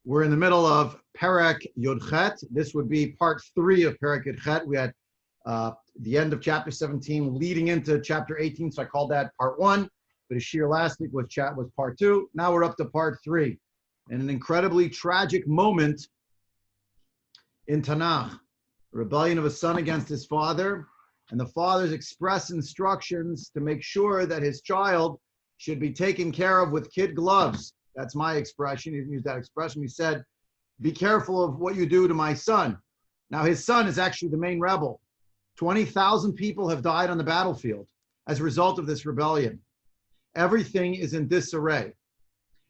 We're in the middle of Perek Yudchet. This would be part 3 of Perek Yudchet. We had the end of chapter 17 leading into chapter 18, so I called that part 1. But the shir last week was part 2. Now we're up to part 3. And an incredibly tragic moment in Tanakh. The rebellion of a son against his father, and the father's express instructions to make sure that his child should be taken care of with kid gloves. That's my expression. He didn't use that expression. He said, be careful of what you do to my son. Now, his son is actually the main rebel. 20,000 people have died on the battlefield as a result of this rebellion. Everything is in disarray.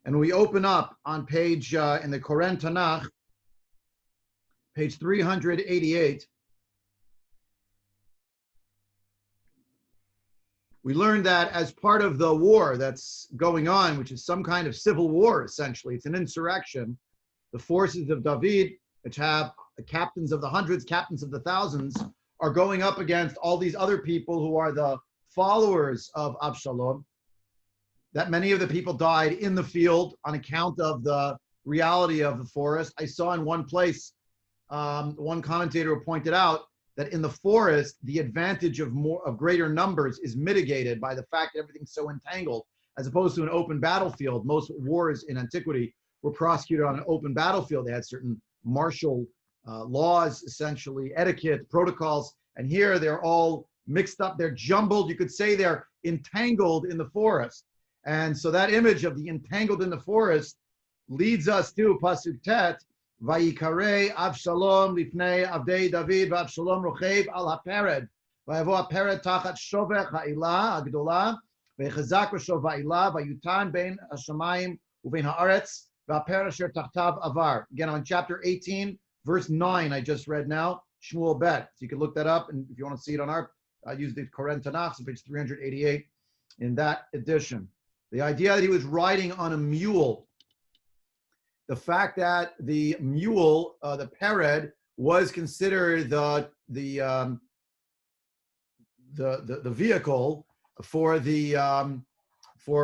And we open up on page, in the Koren Tanakh, page 388. We learned that as part of the war that's going on, which is some kind of civil war, essentially, it's an insurrection, the forces of David, which have the captains of the hundreds, captains of the thousands, are going up against all these other people who are the followers of Absalom, that many of the people died in the field on account of the reality of the forest. I saw in one place, one commentator pointed out that in the forest, the advantage of greater numbers is mitigated by the fact that everything's so entangled, as opposed to an open battlefield. Most wars in antiquity were prosecuted on an open battlefield. They had certain martial laws, essentially, etiquette, protocols, and here they're all mixed up. They're jumbled. You could say they're entangled in the forest. And so that image of the entangled in the forest leads us to Pasuk Tet, Vayikare Avshalom lifnei Avdei David v'Avshalom rochev al hapered vayavo hapered tachat shovech ha'ila agdola v'chazak v'shov ha'ila vayutan bein hashamayim uvein haaretz v'hapered asher tachtav avar. Again, on chapter 18, verse 9, I just read now, Shmuel Bet. So you can look that up, and if you want to see it on our, I used the Koren Tanakh, so page 388 in that edition. The idea that he was riding on a mule, the fact that the mule, the pered, was considered the vehicle for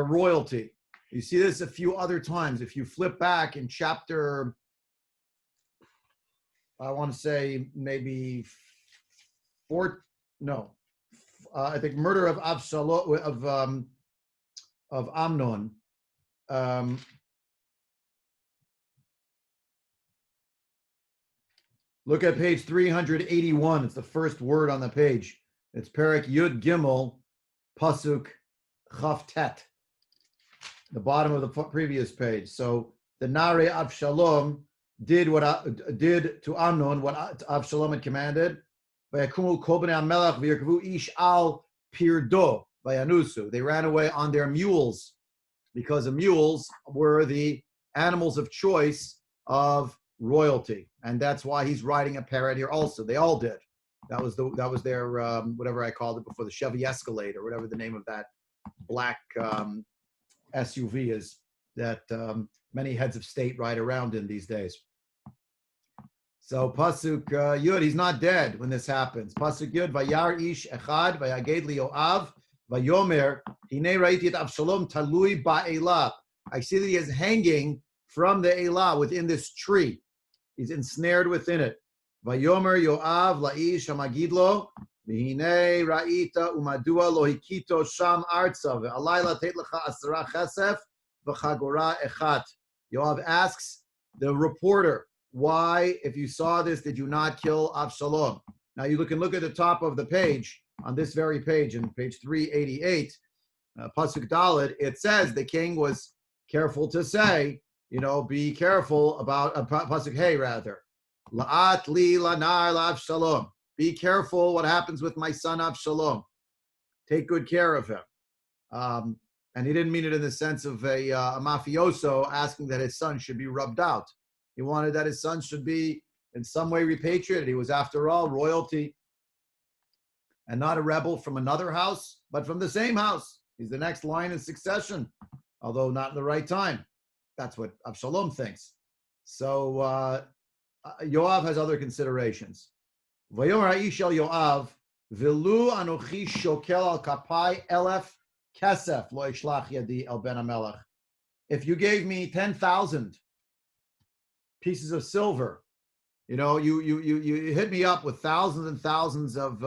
royalty. You see this a few other times. If you flip back in chapter, I want to say maybe I think murder of Absalom of Amnon. Look at page 381. It's the first word on the page. It's Perek Yud Gimel, Pasuk Chaf Tet, the bottom of the previous page. So the Nare Avshalom did to Amnon what Avshalom had commanded. Vayakumu kol bnei hamelech v'yirkavu ish al pirdo vayanusu. They ran away on their mules because the mules were the animals of choice of royalty, and that's why he's riding a parrot here also. They all did. That was their whatever I called it before, the Chevy Escalade or whatever the name of that black SUV is that many heads of state ride around in these days. So Pasuk Yud, he's not dead when this happens. Pasuk Yud, Vayar ish echad vayaged li Yoav vayomer hinei raiti et Avshalom talui ba'elah. I see that he is hanging from the elah within this tree. He's ensnared within it. Vayomer Yoav la'ish hamagidlo v'hinei ra'ita umadua lo hikito sham artza ve'alayla tet lecha asara chesef v'chagora echat. Yoav asks the reporter, why, if you saw this, did you not kill Avshalom? Now you can look at the top of the page, on this very page, in page 388, Pasuk Daled, it says the king was careful to say, be careful about, Pasuk Hey rather, La'at li lanar la'Avshalom. Be careful what happens with my son Avshalom. Take good care of him. And he didn't mean it in the sense of a mafioso asking that his son should be rubbed out. He wanted that his son should be in some way repatriated. He was, after all, royalty and not a rebel from another house, but from the same house. He's the next line in succession, although not in the right time. That's what Avshalom thinks. So Yoav has other considerations. Vayomer ha'ish el Yoav, v'lu anochi shokel al kapai elef kesef lo ishlach yadi el ben hamelech. If you gave me 10,000 pieces of silver. You know, you hit me up with thousands and thousands of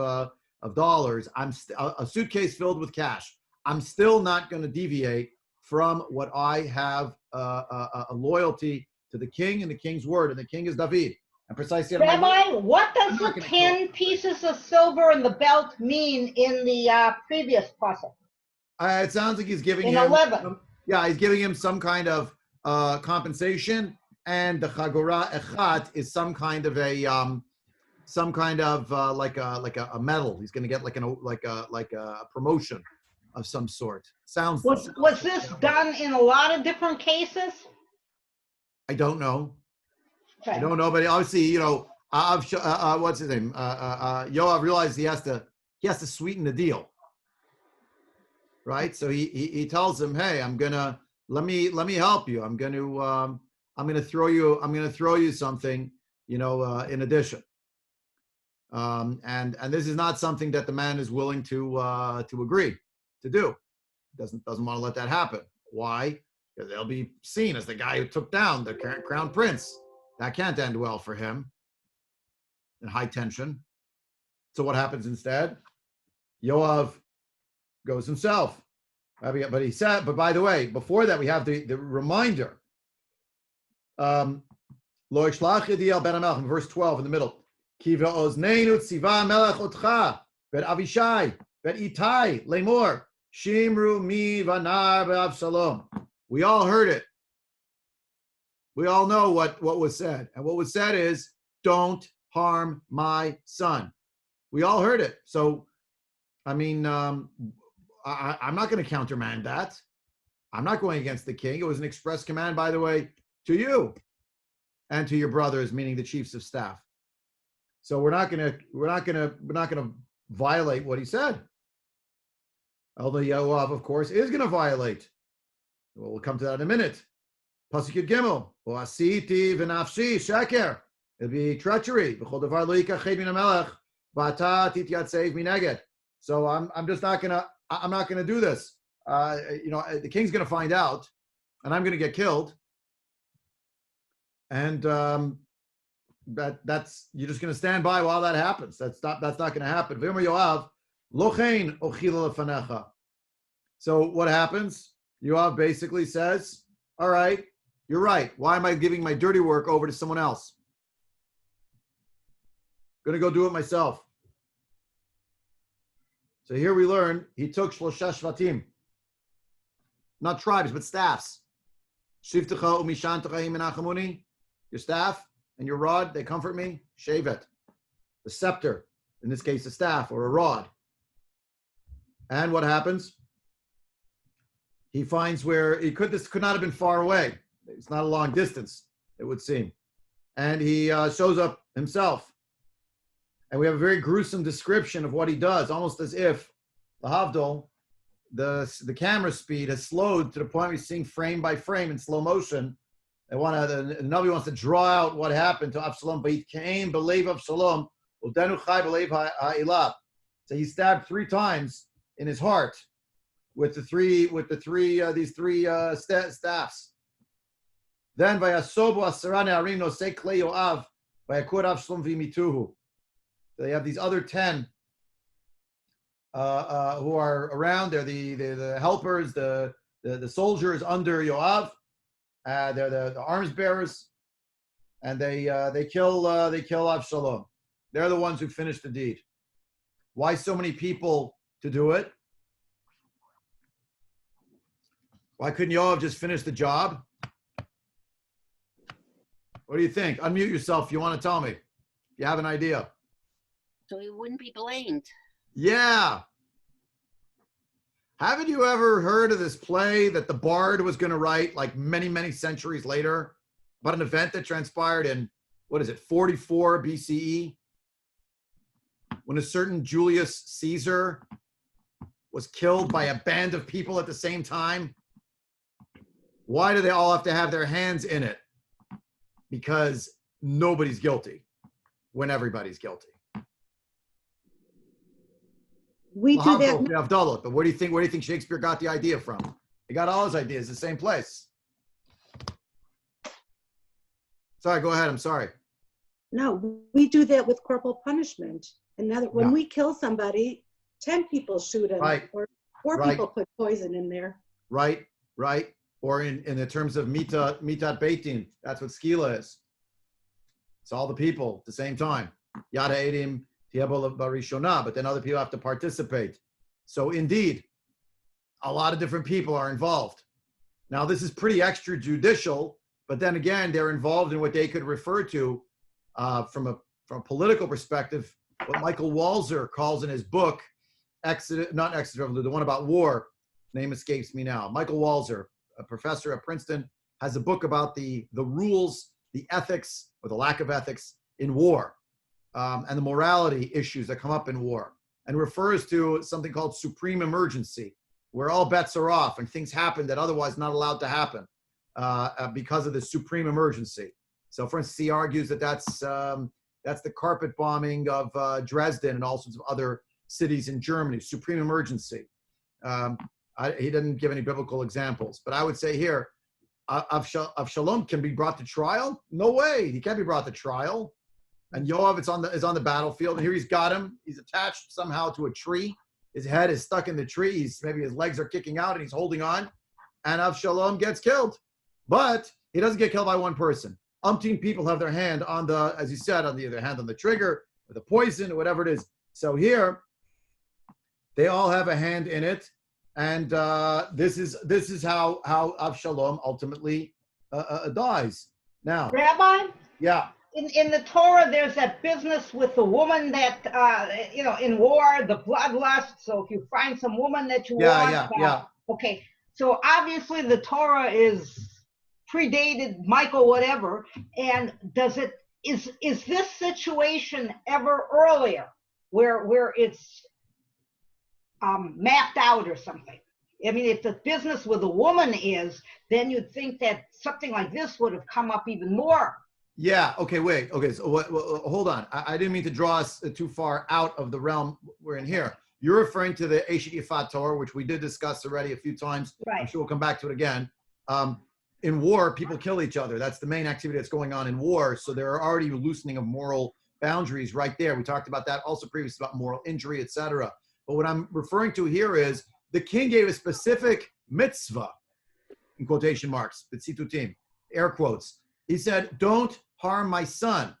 dollars. A suitcase filled with cash. I'm still not going to deviate from what I have a loyalty to the king and the king's word, and the king is David. And precisely, Rabbi, what does the 10 pieces of silver in the belt mean in the previous pasuk? It sounds like he's giving in him 11. He's giving him some kind of compensation, and the chagora echat is some kind of a like a medal. He's going to get like a promotion of some sort. Was this done in a lot of different cases? I don't know. Okay. I don't know, but obviously, you know, what's his name? Yoav realized he has to sweeten the deal, right? So he tells him, "Hey, let me help you. I'm gonna throw you something, you know, in addition." And this is not something that the man is willing to agree to do. Doesn't want to let that happen. Why? Because they'll be seen as the guy who took down the crown prince. That can't end well for him. In high tension. So what happens instead? Yoav goes himself. But he said, but by the way, before that, we have the reminder. Lo ishlach Yediel ben Amelch in verse 12 in the middle. Kiva ozneinu tziva melech otcha bet Avishai bet Itai lemor shimru mi vanar be'Avshalom. We all heard it. We all know what was said. And what was said is, don't harm my son. We all heard it. So, I mean, I'm not going to countermand that. I'm not going against the king. It was an express command, by the way, to you and to your brothers, meaning the chiefs of staff. So we're not going to violate what he said. Although Yoav, of course, is going to violate. Well, we'll come to that in a minute. Pasuk Yud Gimel. Asiti v'nafshi sheker. It'll be treachery. So I'm just not gonna do this. You know, the king's gonna find out, and I'm gonna get killed. And that's you're just gonna stand by while that happens. That's not gonna happen. So what happens? Yoav basically says, all right, you're right. Why am I giving my dirty work over to someone else? Going to go do it myself. So here we learn he took shlosha shvatim, not tribes, but staffs. Shivtecha umishantecha himenachamuni. Your staff and your rod, they comfort me. Shevet. The scepter, in this case, a staff or a rod. And what happens? He finds where this could not have been far away. It's not a long distance, it would seem. And he shows up himself. And we have a very gruesome description of what he does, almost as if the Havdol, the camera speed has slowed to the point where you're seeing frame by frame in slow motion. The Navi wants to draw out what happened to Avshalom. But he came, believe Avshalom, udenu chai believe ha'ilab. So he stabbed 3 times in his heart with these three staffs. Then vayasobu asara ne'arim nosei klei Yoav vayakur Avshalom v'imituhu. So they have these other 10 who are around. They're the helpers, the soldiers under Yoav. They're the arms bearers, and they kill Avshalom. They're the ones who finish the deed. Why so many people to do it? Why couldn't Yoav just finish the job? What do you think? Unmute yourself if you want to tell me. If you have an idea. So he wouldn't be blamed. Yeah. Haven't you ever heard of this play that the Bard was going to write like many, many centuries later about an event that transpired in, 44 BCE? When a certain Julius Caesar was killed by a band of people at the same time? Why do they all have to have their hands in it? Because nobody's guilty when everybody's guilty. We do that. Abdullah, but where do you think Shakespeare got the idea from? He got all his ideas in the same place. Sorry, go ahead. I'm sorry. No, we do that with corporal punishment. When Yeah. we kill somebody, 10 people shoot him, Right. or 4 Right. people put poison in there. Right. Or in the terms of mitat beitin, that's what skila is. It's all the people at the same time. Yada edim tiebol barishona, but then other people have to participate. So indeed, a lot of different people are involved. Now this is pretty extrajudicial, but then again, they're involved in what they could refer to from a political perspective, what Michael Walzer calls in his book, not Exodus, the one about war. Name escapes me now. Michael Walzer, a professor at Princeton, has a book about the rules, the ethics, or the lack of ethics in war, and the morality issues that come up in war, and refers to something called supreme emergency, where all bets are off and things happen that otherwise not allowed to happen because of the supreme emergency. So, for instance, he argues that that's the carpet bombing of Dresden and all sorts of other cities in Germany, supreme emergency. He didn't give any biblical examples, but I would say here, Avshalom can be brought to trial? No way, he can't be brought to trial. And Yoav is on the battlefield, and here he's got him. He's attached somehow to a tree. His head is stuck in the tree. Maybe his legs are kicking out, and he's holding on. And Avshalom gets killed, but he doesn't get killed by one person. Umpteen people have their hand on the, as you said, on the other hand on the trigger or the poison or whatever it is. So here, they all have a hand in it. And this is how Avshalom ultimately dies. Now, Rabbi, yeah, in the Torah, there's that business with the woman that, in war, the bloodlust. So if you find some woman that you want. Yeah. Okay, so obviously the Torah is predated Michael, whatever. And is this situation ever earlier where it's mapped out or something? I mean, if the business with a woman is, then you'd think that something like this would have come up even more. Yeah. Okay. Wait. Okay. So hold on. I didn't mean to draw us too far out of the realm we're in here. You're referring to the Eshet Yifat Torah, which we did discuss already a few times. Right. I'm sure we'll come back to it again. In war, people kill each other. That's the main activity that's going on in war. So there are already loosening of moral boundaries right there. We talked about that also previously about moral injury, etc. But what I'm referring to here is the king gave a specific mitzvah, in quotation marks, b'tzitutim, air quotes. He said, don't harm my son.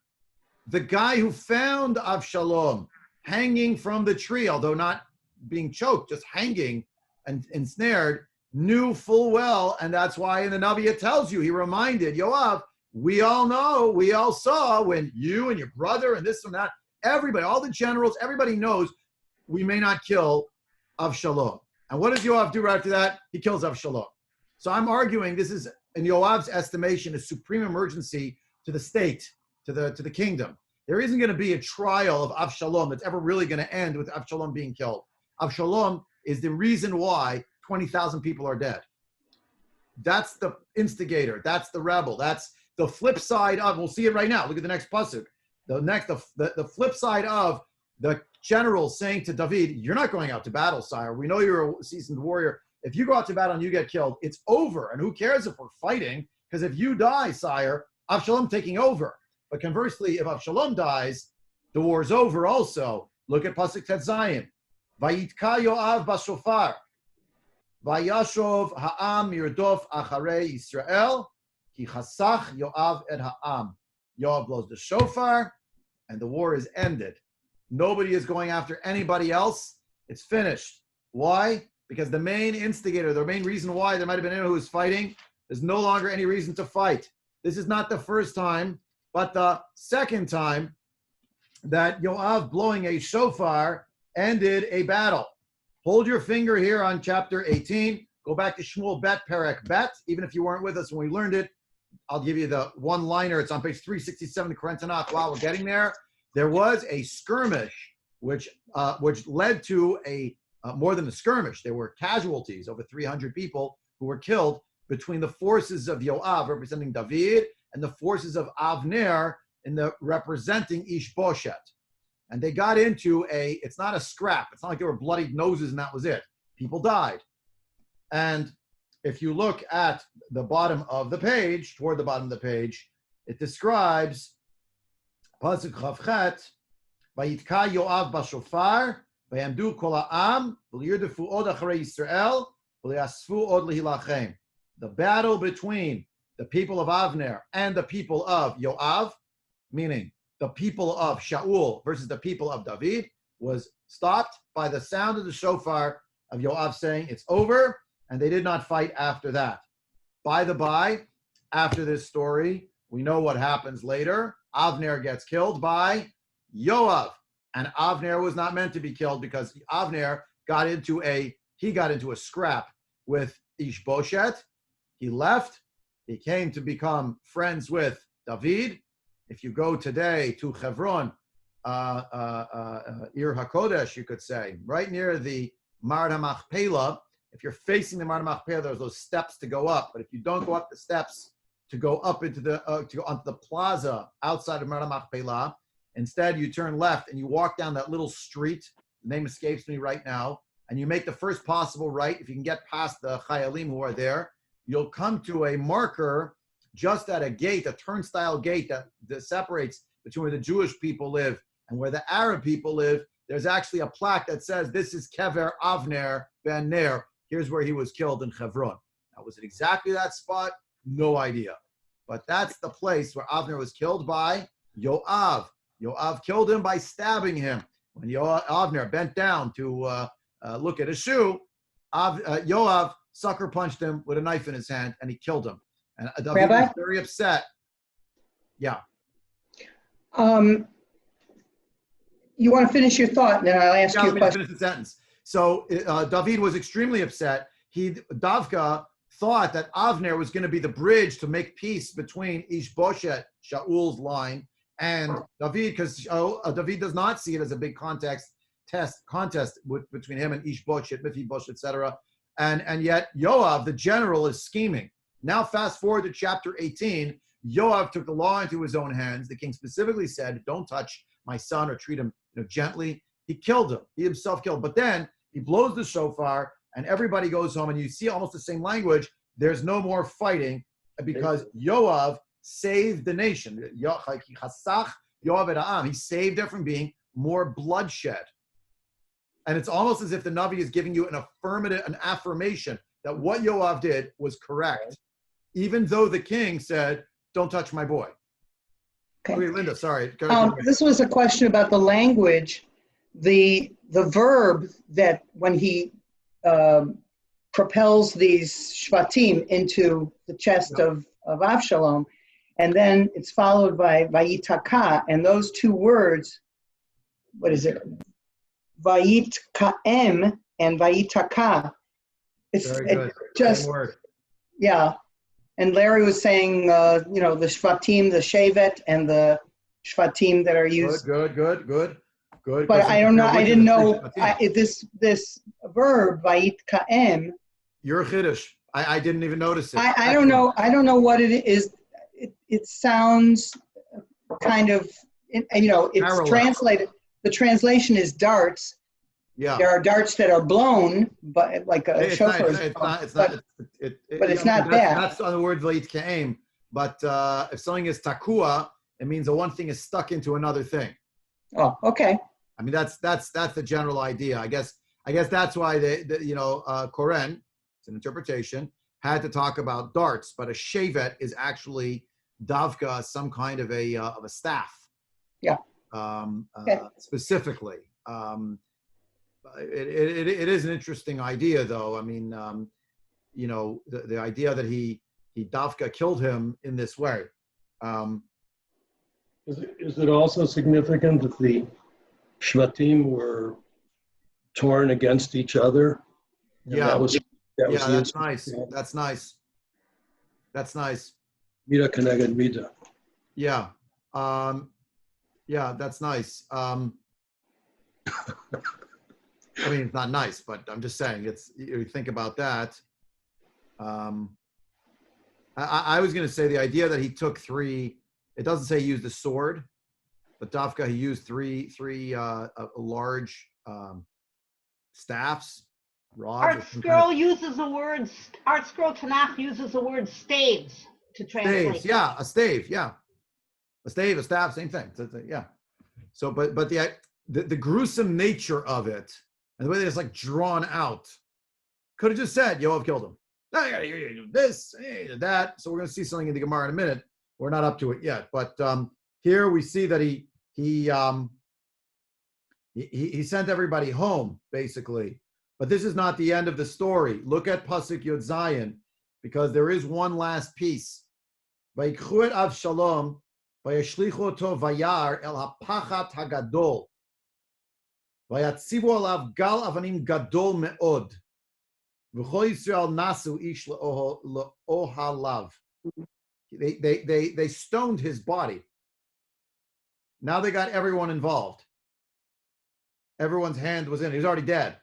The guy who found Avshalom hanging from the tree, although not being choked, just hanging and ensnared, knew full well, and that's why in the Navi it tells you, he reminded Yoav, we all know, we all saw when you and your brother and this and that, everybody, all the generals, everybody knows we may not kill Avshalom. And what does Yoav do right after that? He kills Avshalom. So I'm arguing this is, in Yoav's estimation, a supreme emergency to the state, to the kingdom. There isn't going to be a trial of Avshalom that's ever really going to end with Avshalom being killed. Avshalom is the reason why 20,000 people are dead. That's the instigator. That's the rebel. That's the flip side of, we'll see it right now. Look at the next pasuk. The flip side of the general saying to David, you're not going out to battle, sire. We know you're a seasoned warrior. If you go out to battle and you get killed, it's over. And who cares if we're fighting? Because if you die, sire, Avshalom taking over. But conversely, if Avshalom dies, the war's over also. Look at pasuk Tet Zayin. Vayitka Yoav bashofar. Vayashov ha'am yirdof acharei Yisrael. Ki chasach Yoav et ha'am. Yoav blows the shofar, and the war is ended. Nobody is going after anybody else. It's finished. Why? Because the main instigator, the main reason why there might have been anyone who was fighting, there's no longer any reason to fight. This is not the first time, but the second time that Yoav blowing a shofar ended a battle. Hold your finger here on chapter 18. Go back to Shmuel Bet Bet. Even if you weren't with us when we learned it, I'll give you the one-liner. It's on page 367 of Koren Tanakh. While we're getting there, there was a skirmish which led to a more than a skirmish. There were casualties, over 300 people who were killed between the forces of Yoav, representing David, and the forces of Avner, representing Ishboshet. And they got into it's not a scrap. It's not like there were bloodied noses and that was it. People died. And if you look at the bottom of the page, toward the bottom of the page, it describes Pasuk Chavchet, Vayitka Yoav bashofar, Vayamdu kol ha'am, v'liyirdefu od acharei Yisrael, v'liyasfu od lehilachem. The battle between the people of Avner and the people of Yoav, meaning the people of Shaul versus the people of David, was stopped by the sound of the shofar of Yoav saying it's over, and they did not fight after that. By the by, after this story, we know what happens later. Avner gets killed by Yoav, and Avner was not meant to be killed because Avner got into a scrap with Ishbosheth. He left. He came to become friends with David. If you go today to Hebron, Ir HaKodesh, you could say, right near the Marad HaMachpelah, if you're facing the Marad HaMachpelah, there's those steps to go up. But if you don't go up the steps to go up into the to go onto the plaza outside of Marad HaMachpelah, instead you turn left and you walk down that little street. The name escapes me right now, and you make the first possible right. If you can get past the Chayalim who are there, you'll come to a marker just at a gate, a turnstile gate that separates between where the Jewish people live and where the Arab people live. There's actually a plaque that says, this is Kever Avner ben Ner. Here's where he was killed in Hebron. Now, was it exactly that spot? No idea. But that's the place where Avner was killed by Yoav. Yoav killed him by stabbing him. When Avner bent down to look at a shoe, Yoav sucker punched him with a knife in his hand, and he killed him. And David was very upset. Yeah. You want to finish your thought, and then I'll ask you a question. Finish the sentence. So David was extremely upset. Davka thought that Avner was going to be the bridge to make peace between Ishbosheth, Shaul's line, and David, because David does not see it as a big contest between him and Ishbosheth, Mephibosheth, etc. And yet Yoav, the general, is scheming. Now fast forward to chapter 18. Yoav took the law into his own hands. The king specifically said, don't touch my son or treat him gently. He killed him. He himself killed. But then he blows the shofar and everybody goes home, and you see almost the same language. There's no more fighting because Yoav saved the nation. He saved it from being more bloodshed. And it's almost as if the Navi is giving you an affirmation that what Yoav did was correct, even though the king said, don't touch my boy. Okay. Okay, Linda, sorry. This was a question about the language. The verb that when he propels these shvatim into the chest of Avshalom, and then it's followed by vayitaka, and those two words, what is it? Vayitkaem and vayitaka. It's just, yeah. And Larry was saying, the shvatim, the shevet, and the shvatim that are used. Good. But I don't know. I didn't know this verb vayitkaem. You're a chiddush. I didn't even notice it. I don't know. I don't know what it is. It sounds kind of, it's parallel. Translated. The translation is darts. Yeah. There are darts that are blown, but like a shofar. But it's not bad. That's on the word vayitkaem. But if something is takua, it means that one thing is stuck into another thing. Oh, okay. I mean, that's the general idea. I guess that's why Koren, it's an interpretation, had to talk about darts, but a shevet is actually davka, some kind of a staff. Yeah. Specifically. It is an interesting idea, though. I mean, the idea that he davka killed him in this way. Is it also significant that the shvatim were torn against each other? Yeah, that's nice. That's nice. That's nice. Mida keneged mida. Yeah. Yeah, that's nice. I mean, it's not nice, but I'm just saying, you think about that. I was going to say the idea that he took three, it doesn't say he used a sword, but Dafka, he used three large staffs, rods. Art Scroll uses the word, Art Scroll Tanakh uses the word staves to translate. Staves, yeah, a stave, yeah. A stave, a staff, same thing. Yeah. So, but the gruesome nature of it and the way that it's like drawn out, could have just said Yoav killed him. This, that. So we're going to see something in the Gemara in a minute. We're not up to it yet, but here we see that he sent everybody home basically. But this is not the end of the story. Look at Pasuk Yod Zayin, because there is one last piece. Vayikchu et Avshalom, vayashlichu oto vayar el hapachat hagadol, vayatzivu alav gal avanim gadol meod, v'chol Yisrael nasu ish le'ohalav. They stoned his body. Now they got everyone involved. Everyone's hand was in it. He was already dead.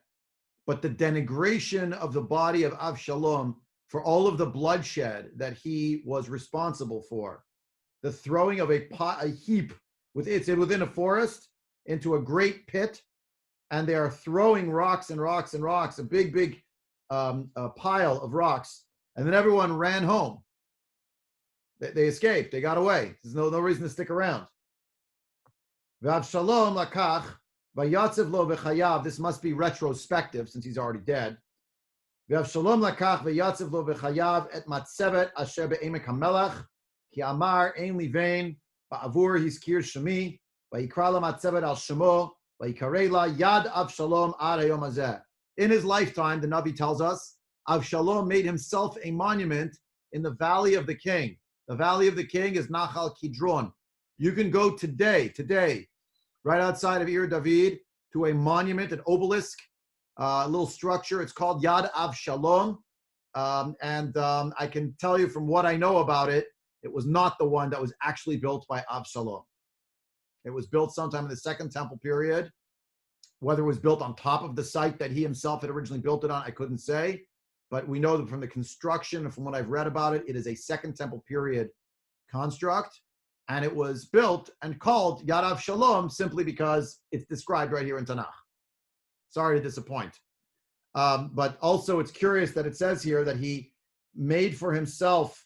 But the denigration of the body of Avshalom for all of the bloodshed that he was responsible for, the throwing of a heap within a forest into a great pit, and they are throwing rocks and rocks and rocks, a big pile of rocks, and then everyone ran home. They escaped. They got away. There's no reason to stick around. Avshalom lakach. Vayatzev lo v'chayav. This must be retrospective since he's already dead. V'avshalom lakach vayatzev lo v'chayav et matzevet asher be'emek hamelach ki amar ein livein ba'avur hiskir shemi vayikra la matzevet al shemo vayikarei la yad Avshalom ad hayom hazeh. In his lifetime, the Navi tells us, Avshalom made himself a monument in the Valley of the King. The Valley of the King is Nachal Kidron. You can go today, right outside of Ir David, to a monument, an obelisk, a little structure. It's called Yad Avshalom. I can tell you from what I know about it, it was not the one that was actually built by Avshalom. It was built sometime in the Second Temple period. Whether it was built on top of the site that he himself had originally built it on, I couldn't say. But we know that from the construction and from what I've read about it, it is a Second Temple period construct. And it was built and called Yad Avshalom simply because it's described right here in Tanakh. Sorry to disappoint. But also it's curious that it says here that he made for himself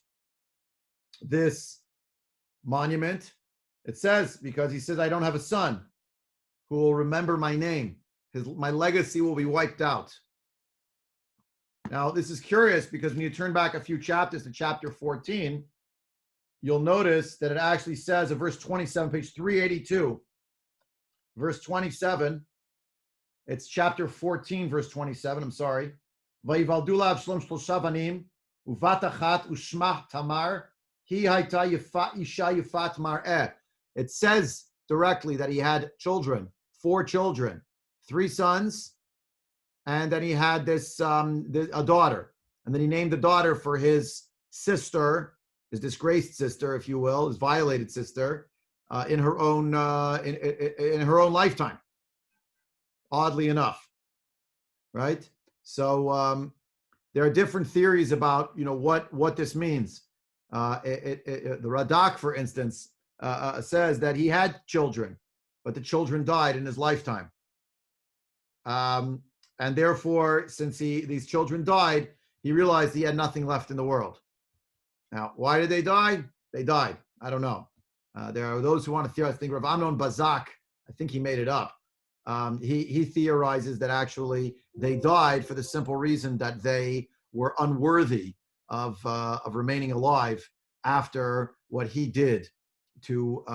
this monument. It says, because he says, I don't have a son who will remember my name. My legacy will be wiped out. Now, this is curious because when you turn back a few chapters to chapter 14, you'll notice that it actually says in verse 27, page 382, verse 27, it's chapter 14, verse 27, I'm sorry. Vayivaldu Avshalom shlosha banim, uvat achat ushma Tamar, hi hayta isha yifat mar'eh. It says directly that he had children, 4 children, 3 sons, and then he had a daughter. And then he named the daughter for his sister, his disgraced sister, if you will, his violated sister, in her own lifetime. Oddly enough, right? So there are different theories about what this means. The Radak, for instance, says that he had children, but the children died in his lifetime, and therefore, since these children died, he realized he had nothing left in the world. Now, why did they die? They died. I don't know. There are those who want to theorize. I think Rav Amnon Bazak, I think he made it up. He theorizes that actually they died for the simple reason that they were unworthy of remaining alive after what he did to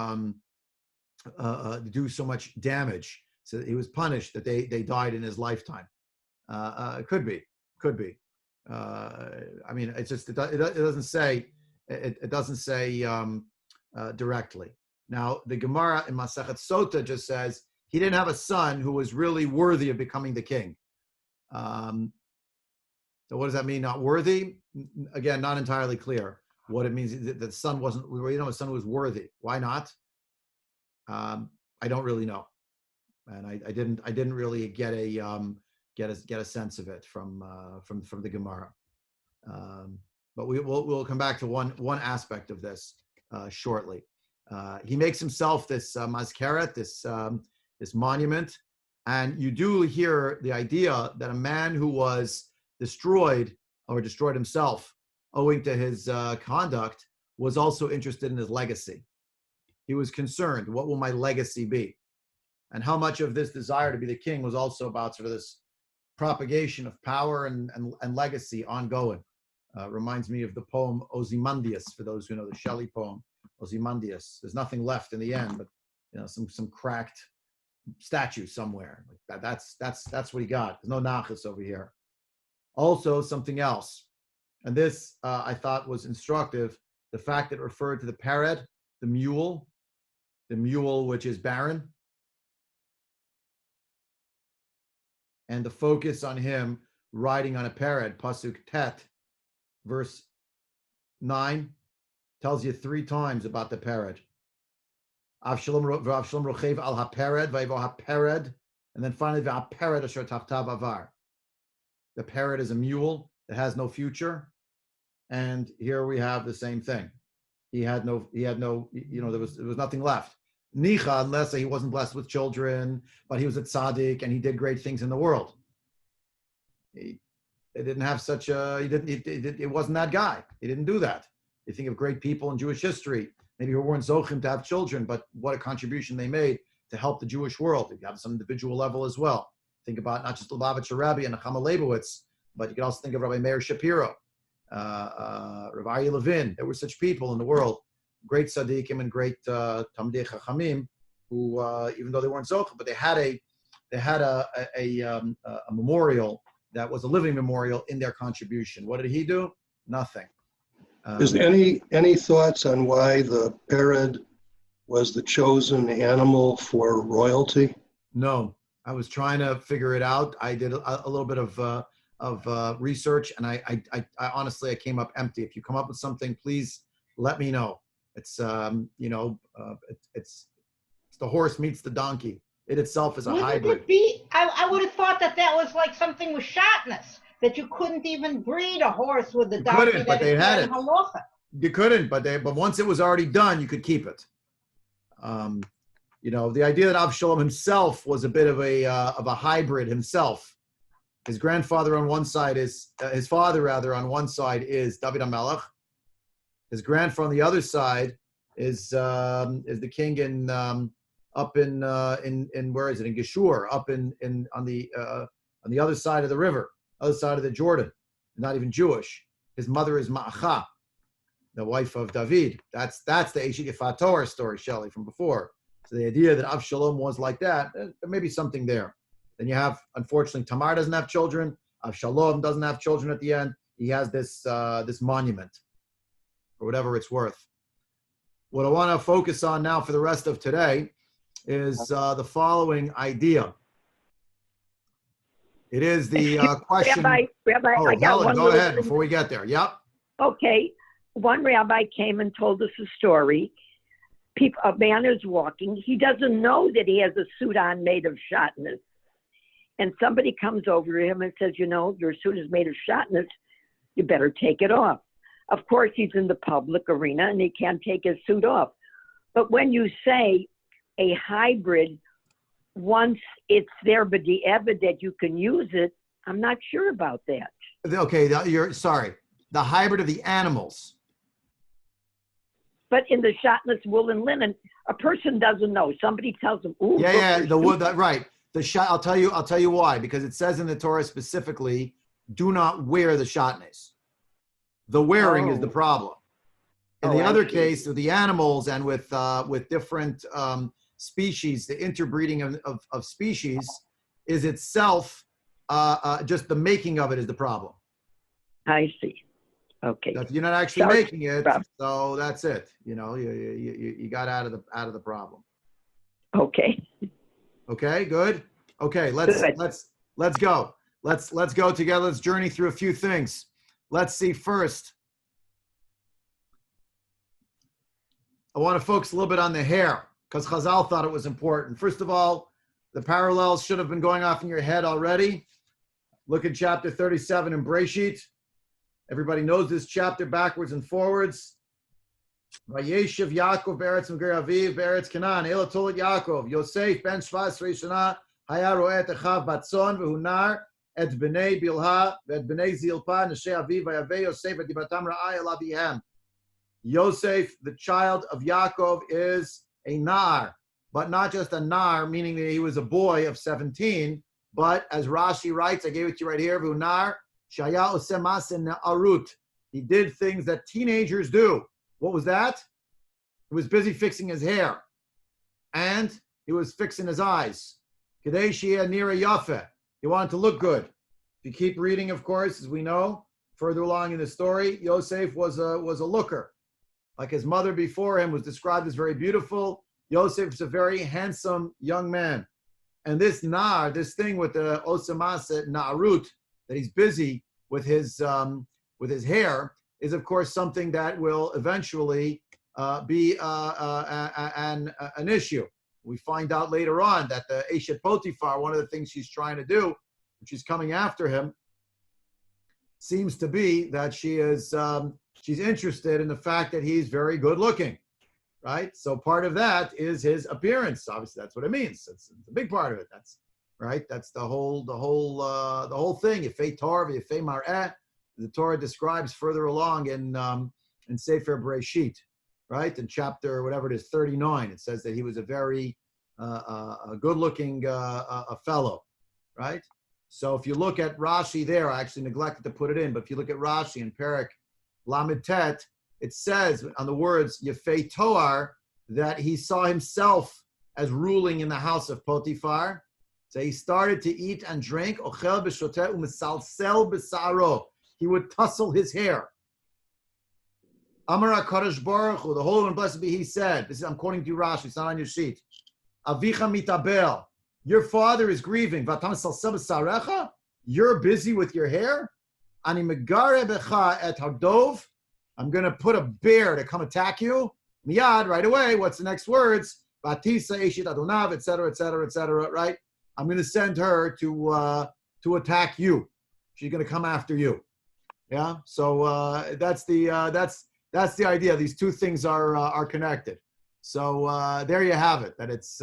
do so much damage. So he was punished that they died in his lifetime. Could be. I mean, it's just it doesn't say directly. Now the Gemara in Masechet Sota just says he didn't have a son who was really worthy of becoming the king. So what does that mean? Not worthy? Again, not entirely clear what it means. That the son wasn't. His son was worthy. Why not? I don't really know, and I didn't really get a sense of it from the Gemara. But we'll come back to one aspect of this shortly. He makes himself this mazkeret, this monument, and you do hear the idea that a man who was destroyed himself owing to his conduct was also interested in his legacy. He was concerned, what will my legacy be? And how much of this desire to be the king was also about sort of this propagation of power and legacy ongoing. Reminds me of the poem Ozymandias, for those who know the Shelley poem, Ozymandias. There's nothing left in the end, but some cracked statue somewhere. Like that's what he got. There's no nachas over here. Also, something else, and this I thought was instructive, the fact that it referred to the pared, the mule which is barren, and the focus on him riding on a pared, pasuk tet, verse 9, tells you 3 times about the pared. Avshalom rochev al hapared, vayvo hapared, and then finally v'hapared asher tachtav avar. The pared is a mule that has no future, and here we have the same thing. He had no, there was nothing left. Nicha, unless he wasn't blessed with children, but he was a tzaddik and he did great things in the world. It wasn't that guy. He didn't do that. You think of great people in Jewish history, maybe who weren't zochim to have children, but what a contribution they made to help the Jewish world. You have some individual level as well. Think about not just Lubavitcher Rebbe and Nechama Leibowitz, but you can also think of Rabbi Meir Shapiro, Rabbi Levin. There were such people in the world, great tzaddikim and great Talmidei Chachamim, who even though they weren't zochim, but they had a memorial that was a living memorial in their contribution. What did he do? Nothing. Is there any thoughts on why the pared was the chosen animal for royalty? No, I was trying to figure it out. I did a little bit of research, and I honestly, I came up empty. If you come up with something, please let me know. It's it's the horse meets the donkey. It itself is a hybrid. Wouldn't it be? I would have thought that was like something with shatnez, that you couldn't even breed a horse with the donkey. Couldn't, but they had it. You couldn't, but once it was already done, you could keep it. The idea that Avshalom himself was a bit of a hybrid himself. His grandfather on one side is his father rather on one side is David HaMelech. His grandfather on the other side is the king in up in where is it, in Geshur, up on the other side of the river, other side of the Jordan, not even Jewish. His mother is Ma'acha, the wife of David. That's the Eshit Yifat Torah story, Shelley, from before. So the idea that Avshalom was like that, there may be something there. Then you have, unfortunately, Tamar doesn't have children. Avshalom doesn't have children at the end. He has this monument, for whatever it's worth. What I want to focus on now for the rest of today is the following idea. It is the question. Rabbi, oh, I got Helen, one. Go ahead before we get there. Yep. Okay. One rabbi came and told us a story. A man is walking. He doesn't know that he has a suit on made of shatnez. And somebody comes over to him and says, your suit is made of shatnez. You better take it off. Of course, he's in the public arena and he can't take his suit off. But when you say a hybrid, once it's there, but the evidence that you can use it, I'm not sure about that. Okay, you're sorry. The hybrid of the animals. But in the shatnez wool and linen, a person doesn't know. Somebody tells them, "Ooh, the wood." Right. I'll tell you why. Because it says in the Torah specifically, "Do not wear the shatnez." The wearing is the problem. In the other case, with the animals and with different species, the interbreeding of species is itself just the making of it is the problem. I see. Okay. You're not actually making it, so that's it. You got out of the problem. Okay. Okay. Good. Okay. Let's go. Let's go together. Let's journey through a few things. Let's see first. I want to focus a little bit on the hair because Chazal thought it was important. First of all, the parallels should have been going off in your head already. Look at chapter 37 in Breshit. Everybody knows this chapter backwards and forwards. Vayeshev Yaakov be'eretz Meger Aviv be'eretz Canaan. Ela tolet Yaakov. Yosef ben Shvas Rishana haya ro'eh et Echav batzon v'hu nar et bnei Bilha ve'et bnei Zilpa neshei Aviv vayaveh Yosef et dibatam ra'ai el avihem. Yosef, the child of Yaakov, is a nar, but not just a nar, meaning that he was a boy of 17, but as Rashi writes, I gave it to you right here, Vunar, Shaya Osemasin Arut. He did things that teenagers do. What was that? He was busy fixing his hair. And he was fixing his eyes. Kadei Shia Nira Yafe. He wanted to look good. If you keep reading, of course, as we know, further along in the story, Yosef was a looker. Like his mother before him was described as very beautiful. Yosef is a very handsome young man. And this nar, this thing with the osamasa na'arut, that he's busy with his hair, is of course something that will eventually be an issue. We find out later on that the Eshet Potiphar, one of the things she's trying to do, which is coming after him, seems to be that she's interested in the fact that he's very good looking, right? So part of that is his appearance. Obviously, that's what it means. It's a big part of it. That's right. That's the whole thing. Yefei Torah, Yefei Mar'eh. The Torah describes further along in Sefer Bereshit, right? In chapter whatever it is, 39, it says that he was a very good-looking fellow, right? So if you look at Rashi there, I actually neglected to put it in, but if you look at Rashi in Perek Lamed Tet, it says on the words Yefei Toar that he saw himself as ruling in the house of Potiphar. So he started to eat and drink. Ochel b'shoteh u'mesalsel b'sa'aro. He would tussle his hair. Amar HaKadosh Baruch Hu, the Holy and Blessed be He said, this is, I'm quoting to you Rashi, it's not on your sheet. Avicha mitabel. Your father is grieving. You're busy with your hair. Ani megare becha et hadov. I'm going to put a bear to come attack you. Miyad, right away. What's the next words? Batisa eshit adonav, etc., etc., etc. Right? I'm going to send her to attack you. She's going to come after you. Yeah. So that's the idea. These two things are connected. So there you have it. That it's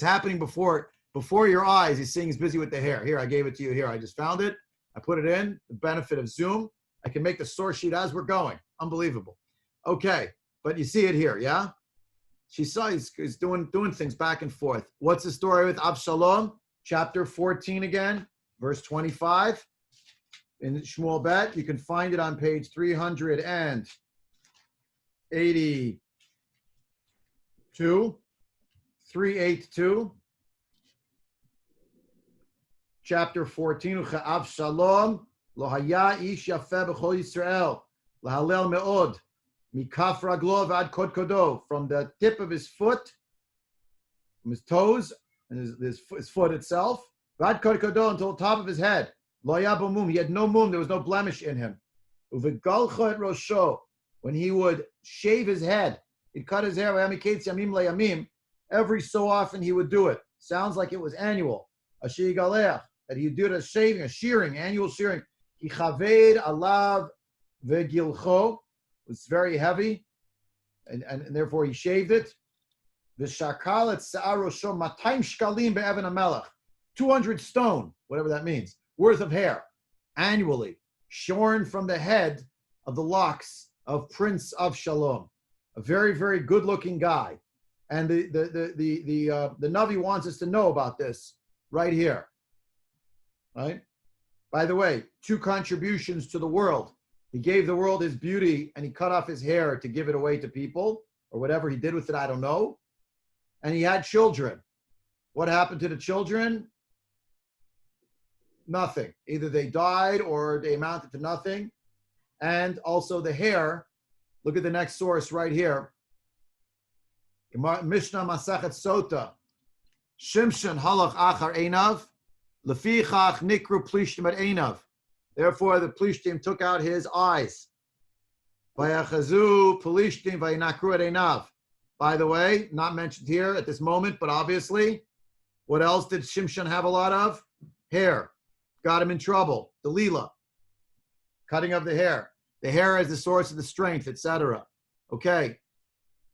happening before your eyes. He's seeing he's busy with the hair. Here, I gave it to you here. I just found it. I put it in. The benefit of Zoom. I can make the source sheet as we're going. Unbelievable. Okay, but you see it here, yeah? She saw he's doing things back and forth. What's the story with Avshalom? Chapter 14 again, verse 25. In Shmuel Bet, you can find it on page 382. 382. Chapter 14. Avshalom lo haya ish yafeh b'chol Yisrael lahalel me'od mikaf raglo v'ad kod kodo, from the tip of his foot, from his toes and his foot itself, v'ad kod kodo, until the top of his head. Lo haya bo mum, he had no mum, there was no blemish in him. Uvegalcho et rosho, when he would shave his head, he'd cut his hair. V'yamiketz yamim le'yamim, every so often he would do it. Sounds like it was annual. Ashi galech, that he would do it as shaving, a shearing, annual shearing. He chaved alav v'gilcho, was very heavy, and therefore he shaved it. V'shakal et sa'arosho 200 shkalim be'evan hamelech, 200 stone, whatever that means, worth of hair, annually, shorn from the head of the locks of Prince Avshalom, a very, very good-looking guy. And the Navi wants us to know about this right here, right? By the way, 2 contributions to the world. He gave the world his beauty, and he cut off his hair to give it away to people, or whatever he did with it, I don't know. And he had children. What happened to the children? Nothing. Either they died or they amounted to nothing. And also the hair, look at the next source right here. Mishnah Masachet Sota. Shimshon halach achar einav, lefichach nikru plishtim et einav. Therefore, the plishtim took out his eyes. Vayachazu plishtim vayinakru et einav. By the way, not mentioned here at this moment, but obviously, what else did Shimshon have a lot of? Hair. Got him in trouble. Delilah. Cutting of the hair. The hair is the source of the strength, etc. Okay.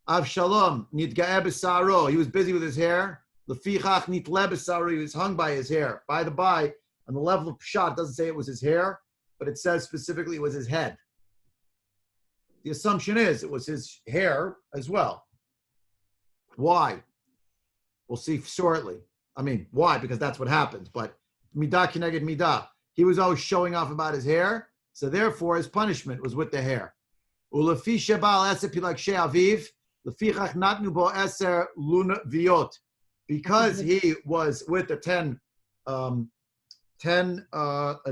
Avshalom nitga'eh b'saro. He was busy with his hair. Lefichach nitle b'saro. He was hung by his hair. By the by, on the level of pshat, it doesn't say it was his hair, but it says specifically it was his head. The assumption is it was his hair as well. Why? We'll see shortly. I mean, why? Because that's what happens. But midah kineged midah. He was always showing off about his hair, so therefore his punishment was with the hair. Ulefi shebal eser pilak she'aviv, lefichach natnu bo eser luna viot. Because he was with the 10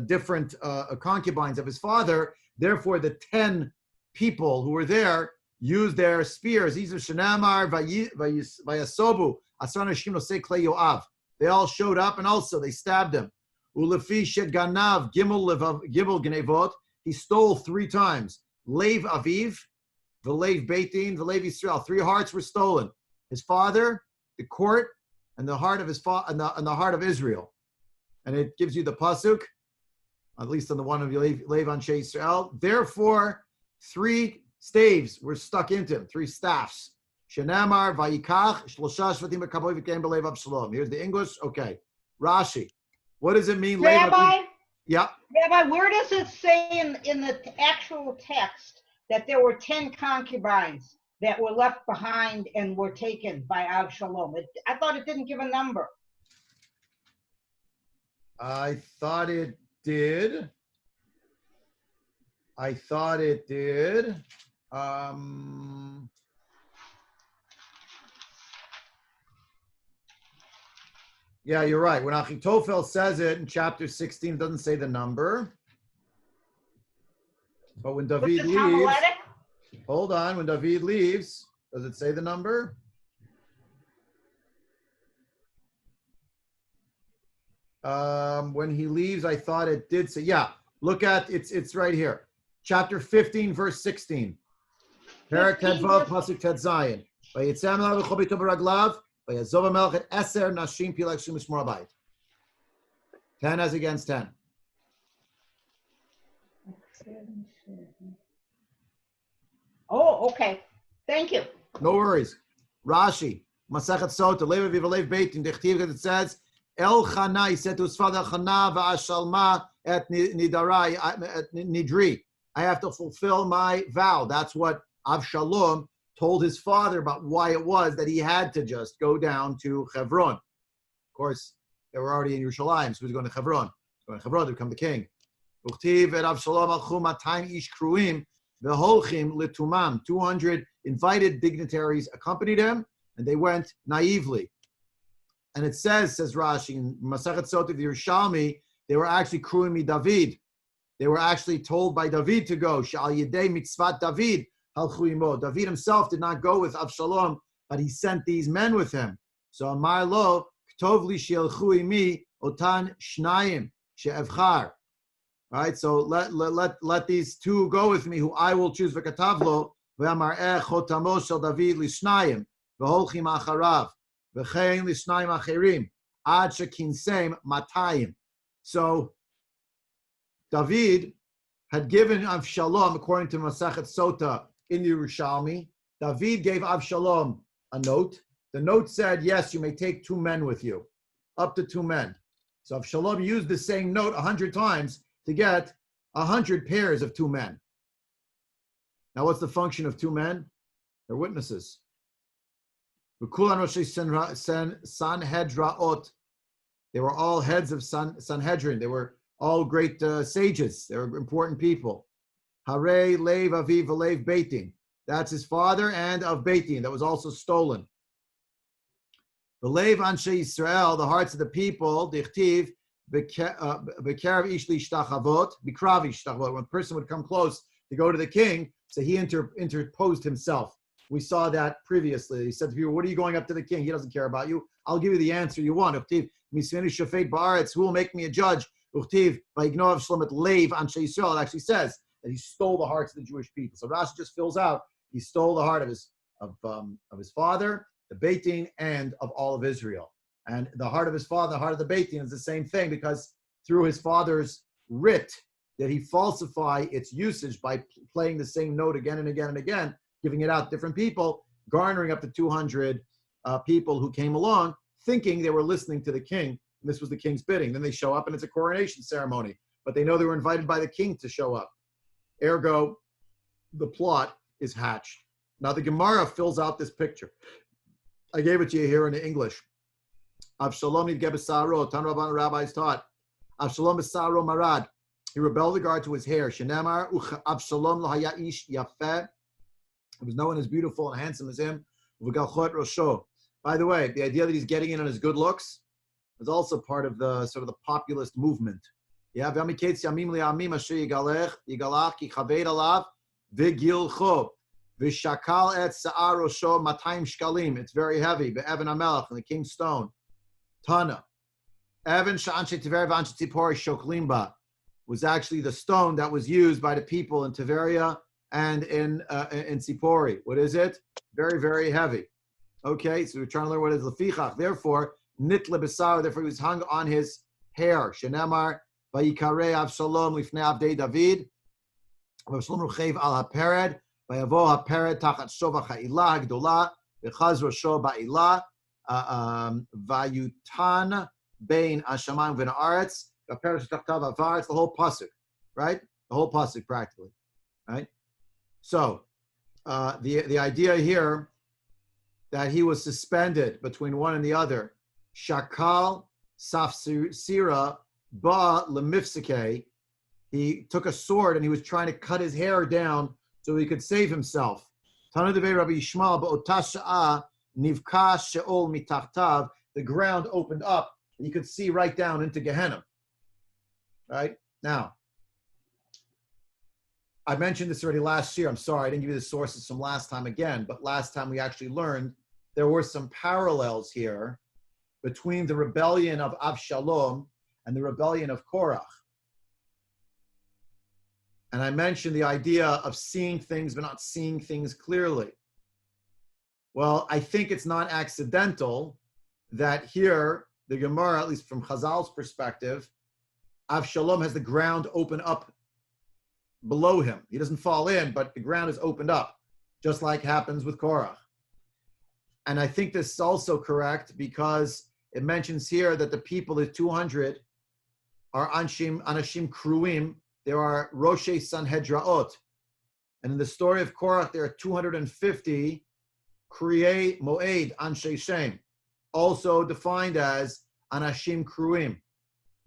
different concubines of his father, therefore the 10 people who were there used their spears. These are Shanamar, Vayasobu, Asana Shimno Sekle Yoav. They all showed up and also they stabbed him. Ulefi Sheganav Gimel Gnevot. He stole 3 times. Lev Aviv, Velev Beitin, Velev Yisrael. 3 hearts were stolen. His father, the court, and the heart of his and the heart of Israel. And it gives you the pasuk, at least on the one of Lev Anshe Yisrael. Therefore, 3 staves were stuck into him, 3 staffs. Shenamar vayikach shlosha shvatim b'kaboy v'kein b'lev Avshalom. Here's the English. Okay, Rashi. What does it mean? Rabbi. Yeah. Rabbi, where does it say in the actual text that there were 10 concubines that were left behind and were taken by Avshalom? I thought it didn't give a number. I thought it did. Yeah, you're right. When Achitofel says it in chapter 16, it doesn't say the number. But when David leaves, hold on, when David leaves, does it say the number? When he leaves, I thought it did say, yeah, look at, it's right here. Chapter 15, verse 16. Perak Tedvav, Pasuk Ted Zayin. Vayitzam elav v'chol beito b'raglav, vayazov hamelech et eser nashim pilak shum mishmor habayit. 10 as against 10. Oh, okay. Thank you. No worries. Rashi, Masachet Sota, Lev Aviv Lev Beit, in Dechtiv, it says, El Chana, he said to his father, Chana v'ashalma et nidarai, et nidri. I have to fulfill my vow. That's what Avshalom told his father about why it was that he had to just go down to Hebron. Of course, they were already in Yerushalayim, so he was going to Hebron. Going to Hebron to become the king. Uchtiv et Avshalom alchu 200 ish kruim v'holchim litumam. 200 invited dignitaries accompanied him, and they went naively. And it says Rashi, in Masachet Sota of Yerushalmi, they were actually kruim David. They were actually told by David to go. Sha'al yedei mitzvat David halchu imo. David himself did not go with Avshalom, but he sent these men with him. So Amar lo, ktov li she'elchu imi otan shnayim she'evchar. Right, so let these 2 go with me, who I will choose. V'katavlo v'amar chotamo shel David lishnayim v'holchim acharav v'chein lishnayim acherim ad shekinsem matayim. So David had given Avshalom, according to Masachet Sota in Yerushalmi, David gave Avshalom a note. The note said, yes, you may take 2 men with you, up to 2 men. So Avshalom used the same note 100 times to get 100 pairs of 2 men. Now, what's the function of 2 men? They're witnesses. Sanhedraot. They were all heads of Sanhedrin. They were all great sages. They were important people. Hare Lev Aviv Lev Beitin. That's his father, and of Beitin, that was also stolen. The Lev Anshe Yisrael, the hearts of the people, Dichtiv, Bekarav Ishli Shtachavot, Bikrav Ishtachavot. When a person would come close to go to the king, so he interposed himself. We saw that previously. He said to people, what are you going up to the king? He doesn't care about you. I'll give you the answer you want. Who will make me a judge? It actually says that he stole the hearts of the Jewish people. So Rashi just fills out, he stole the heart of his father, the Beitin, and of all of Israel. And the heart of his father, the heart of the Beitin is the same thing, because through his father's writ did he falsify its usage by playing the same note again and again and again, giving it out to different people, garnering up to 200 people who came along, thinking they were listening to the king. And this was the king's bidding. Then they show up and it's a coronation ceremony. But they know they were invited by the king to show up. Ergo, the plot is hatched. Now the Gemara fills out this picture. I gave it to you here in the English. Avshalom nidgeh b'saro. Tan Rabban rabbis taught. Avshalom b'saro marad. He rebelled with regard to his hair. Shenemar Avshalom lo haya ish yafeh. There was no one as beautiful and handsome as him. V'galchot rosho. By the way, the idea that he's getting in on his good looks is also part of the sort of the populist movement. Yeah, v'amiketz yamim li'amim asher yigalach ki chaved alav v'gilcho. V'shakal et sa'ar rosho 200 shkalim. It's very heavy. Be'evan hamelach, and the king's stone. Tana. Evan sha'anshe tiver v'anshe tzipori shoklim ba was actually the stone that was used by the people in Tiberia and in Tzipori. What is it? Very, very heavy. Okay, so we're trying to learn what is lefichach. Therefore, nitle b'sar. Therefore, he was hung on his hair. Shenemar vayikare Avshalom lifnei avdei David. Avshalom ruchev al hapered. Vayavo hapered tachat shova ha'ila hagdola. V'chaz rosho ba'ila. Vayutan bein hashamayim v'na'aretz. Hapered tachtav avar. It's the whole pasuk, right? The whole pasuk practically, right? So the idea here that he was suspended between one and the other. Shakal safsira ba lemifsike. He took a sword and he was trying to cut his hair down so he could save himself. Tana devei Rabbi Yishmael ba'ota sha'a nivka she'ol mitachtav. The ground opened up and you could see right down into Gehenna. Right? Now, I mentioned this already last year. I'm sorry, I didn't give you the sources from last time again, but last time we actually learned there were some parallels here between the rebellion of Avshalom and the rebellion of Korach. And I mentioned the idea of seeing things but not seeing things clearly. Well, I think it's not accidental that here, the Gemara, at least from Chazal's perspective, Avshalom has the ground open up below him. He doesn't fall in, but the ground is opened up, just like happens with Korach. And I think this is also correct because it mentions here that the people, the 200, are Anashim Kruim. There are Roshe Sanhedraot. And in the story of Korach, there are 250 Kriyei Moed Anshe Shem, also defined as Anashim Kruim.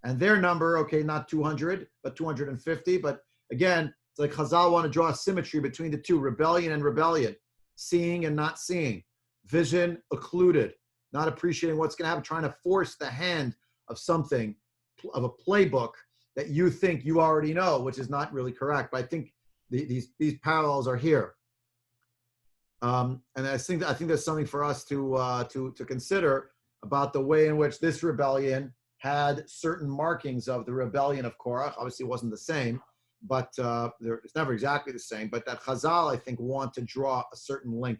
And their number, okay, not 200, but 250. But again, it's like Chazal want to draw a symmetry between the two, rebellion and rebellion, seeing and not seeing, vision occluded, not appreciating what's going to happen, trying to force the hand of something, of a playbook that you think you already know, which is not really correct. But I think these parallels are here. And I think there's something for us to consider about the way in which this rebellion had certain markings of the rebellion of Korach. Obviously, it wasn't the same, but it's never exactly the same. But that Chazal, I think, want to draw a certain link.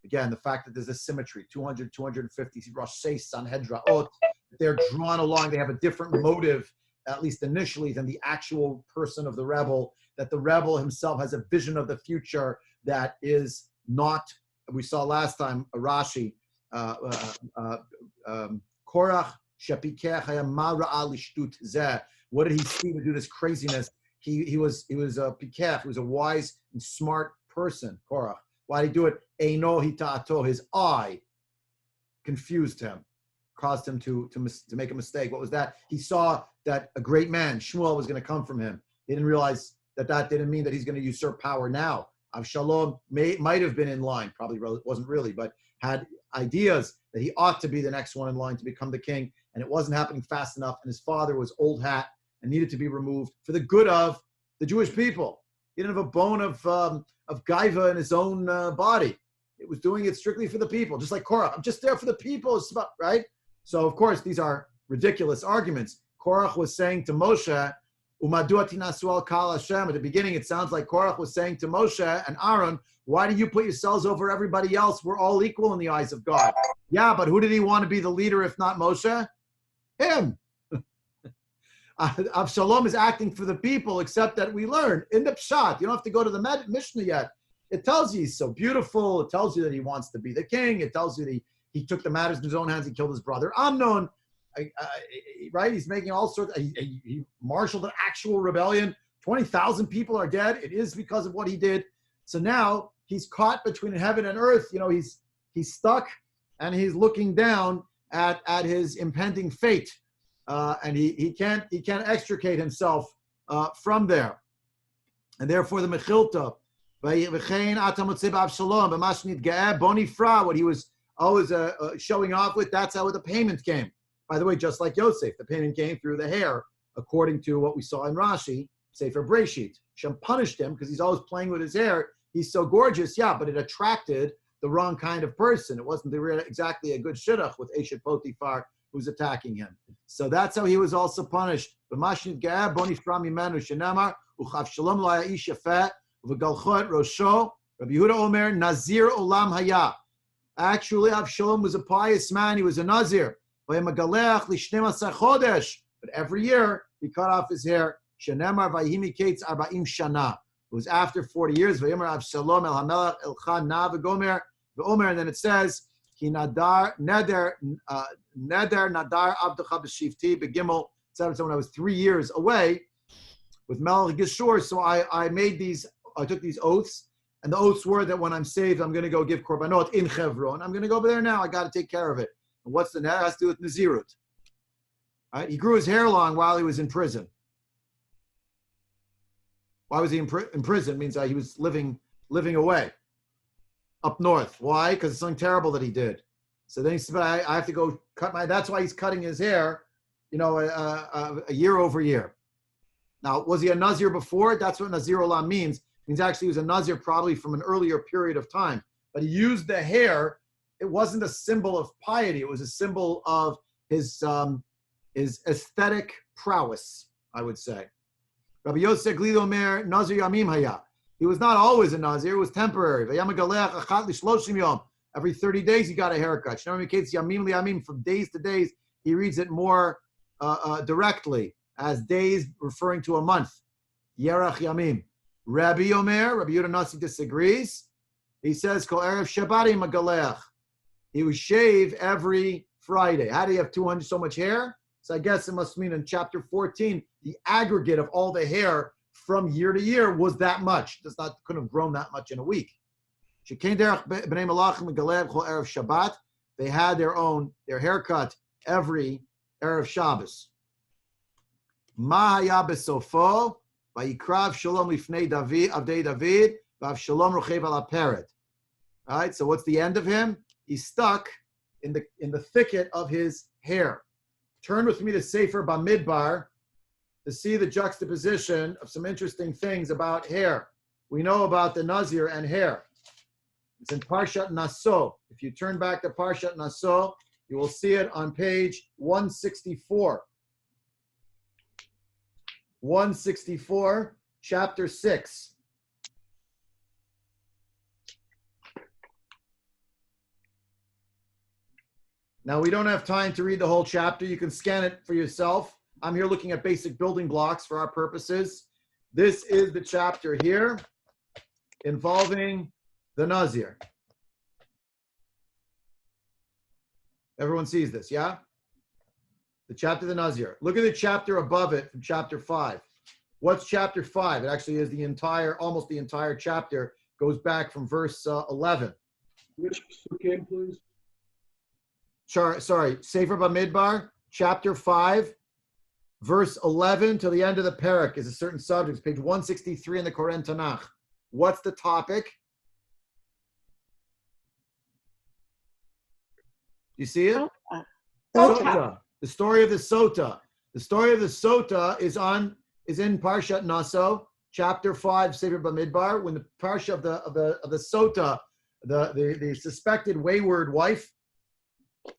Again, the fact that there's a symmetry, 200, 250 Roshei Sanhedraot, they're drawn along. They have a different motive, at least initially, than the actual person of the rebel. That the rebel himself has a vision of the future that is not. We saw last time Rashi, Korach. What did he see to do this craziness? He was a pikech. He was a wise and smart person. Korach. Why did he do it? Eino hita'ato. His eye confused him, caused him to make a mistake. What was that? He saw that a great man, Shmuel, was going to come from him. He didn't realize that didn't mean that he's going to usurp power now. Avshalom might have been in line, probably wasn't really, but had ideas that he ought to be the next one in line to become the king, and it wasn't happening fast enough, and his father was old hat and needed to be removed for the good of the Jewish people. He didn't have a bone of gaiva in his own body. It was doing it strictly for the people, just like Korach. I'm just there for the people, right? So, of course, these are ridiculous arguments. Korach was saying to Moshe, Umadu atinasu al kal Hashem. At the beginning, it sounds like Korach was saying to Moshe and Aaron, why do you put yourselves over everybody else? We're all equal in the eyes of God. Yeah, but who did he want to be the leader if not Moshe? Him. Avshalom is acting for the people, except that we learn in the Pshat. You don't have to go to the Mishnah yet. It tells you he's so beautiful. It tells you that he wants to be the king. It tells you that he took the matters in his own hands. He killed his brother Amnon. Right? He's making all sorts. He marshaled an actual rebellion. 20,000 people are dead. It is because of what he did. So now he's caught between heaven and earth. You know, he's stuck, and he's looking down at his impending fate, and he can't extricate himself from there, and therefore the Mechilta, what he was always showing off with, that's how the payment came. By the way, just like Yosef, the payment came through the hair, according to what we saw in Rashi, Sefer Breshit. Shem punished him because he's always playing with his hair. He's so gorgeous, yeah, but it attracted the wrong kind of person. It wasn't exactly a good shidduch with Eshet Potifar who's attacking him. So that's how he was also punished. Rabbi Yehuda Omer, Nazir Olam Haya. Actually, Avshalom was a pious man. He was a Nazir. But every year, he cut off his hair. It was after 40 years. And then it says, Neder Nadar Abducha B'Shivti Begimel. When I was 3 years away with Melech Gishur, so I took these oaths. And the oaths were that when I'm saved, I'm going to go give korbanot in Hebron. I'm going to go over there now. I got to take care of it. And what's the net? It has to do with Nazirut. Right? He grew his hair long while he was in prison. Why was he in prison? It means that he was living away up north. Why? Because it's something terrible that he did. So then he said, I have to go cut that's why he's cutting his hair, a year over year. Now, was he a Nazir before? That's what Nazir Olam means. Means actually he was a Nazir probably from an earlier period of time. But he used the hair. It wasn't a symbol of piety. It was a symbol of his aesthetic prowess, I would say. Rabbi Yosef Glid Omer, Nazir Yamim Haya. He was not always a Nazir. It was temporary. Every 30 days he got a haircut. From days to days, he reads it more directly as days referring to a month. Yerach Yamim. Rabbi Omer, Rabbi Yehuda Nasi disagrees. He says, Kol Erev Shabbat Magaleach. He would shave every Friday. How do you have 200 so much hair? So I guess it must mean in chapter 14, the aggregate of all the hair from year to year was that much. Couldn't have grown that much in a week. They had their haircut every Erev Shabbos. Mahaya besofo. Vayikrav Shalom lifnei David, Avdei David, Vav Rochev ala Pered. All right, so what's the end of him? He's stuck in the thicket of his hair. Turn with me to Sefer Bamidbar to see the juxtaposition of some interesting things about hair. We know about the Nazir and hair. It's in Parshat Naso. If you turn back to Parshat Naso, you will see it on page 164. 164, chapter 6. Now, we don't have time to read the whole chapter. You can scan it for yourself. I'm here looking at basic building blocks for our purposes. This is the chapter here involving the Nazir. Everyone sees this, yeah? The chapter of the Nazir. Look at the chapter above it from chapter 5. What's chapter 5? It actually is almost the entire chapter, goes back from verse 11. Which psukim, please? Sorry, Sefer Bamidbar, chapter 5, verse 11 to the end of the parak is a certain subject. It's page 163 in the Koren Tanakh. What's the topic? You see it? Sota. The story of the Sota. The story of the Sota is in Parshat Naso, chapter 5, Sefer Bamidbar, when the parsha of the Sota, the suspected wayward wife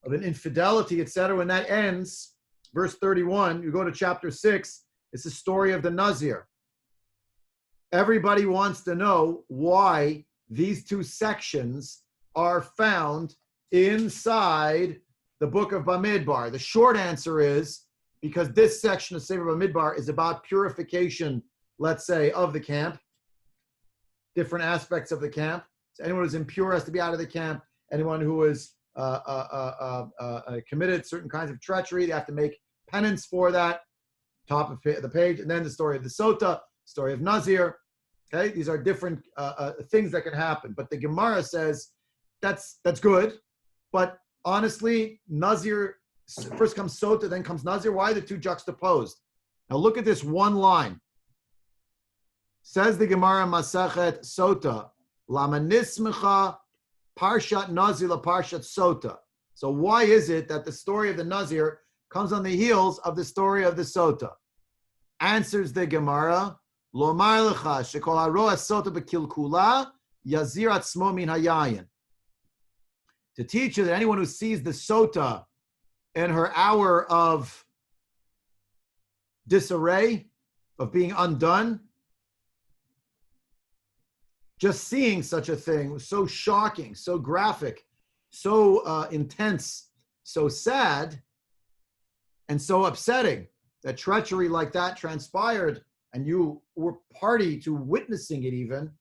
of an infidelity, etc. When that ends, verse 31, you go to chapter 6, it's the story of the Nazir. Everybody wants to know why these two sections are found inside the book of Bamidbar. The short answer is because this section of Sefer Bamidbar is about purification, let's say, of the camp, different aspects of the camp. So anyone who's impure has to be out of the camp. Anyone who is committed certain kinds of treachery, they have to make penance for that. Top of the page, and then the story of the Sota, story of Nazir. Okay, these are different things that can happen. But the Gemara says that's good, but honestly, Nazir, first comes Sota, then comes Nazir. Why are the two juxtaposed? Now look at this one line. Says the Gemara Masachet Sota, Lama nismecha Parshat Nazir la Parshat Sota. So why is it that the story of the Nazir comes on the heels of the story of the Sota? Answers the Gemara, Lomar lecha shekol haroa Sota bekilkula yazir atzmo min hayayin. To teach you that anyone who sees the Sota in her hour of disarray, of being undone, just seeing such a thing was so shocking, so graphic, so intense, so sad, and so upsetting that treachery like that transpired, and you were party to witnessing it even.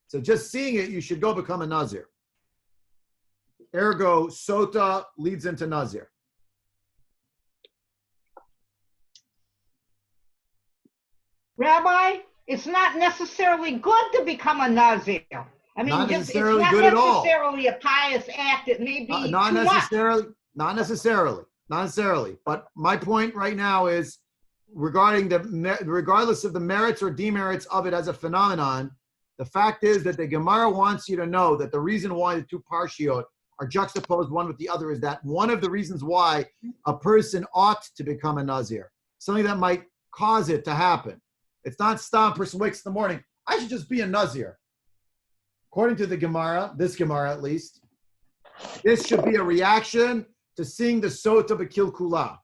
So just seeing it, you should go become a Nazir. Ergo, Sota leads into Nazir. Rabbi, it's not necessarily good to become a Nazir. I mean, Not it's necessarily not good at all. necessarily a pious act. It may be Not too necessarily. much. Not necessarily. But my point right now is regarding regardless of the merits or demerits of it as a phenomenon, the fact is that the Gemara wants you to know that the reason why the two parshiot are juxtaposed one with the other is that one of the reasons why a person ought to become a Nazir, something that might cause it to happen. It's not stop, person wakes in the morning, I should just be a Nazir. According to the Gemara, this Gemara at least, this should be a reaction to seeing the Sota B'Kil Kula.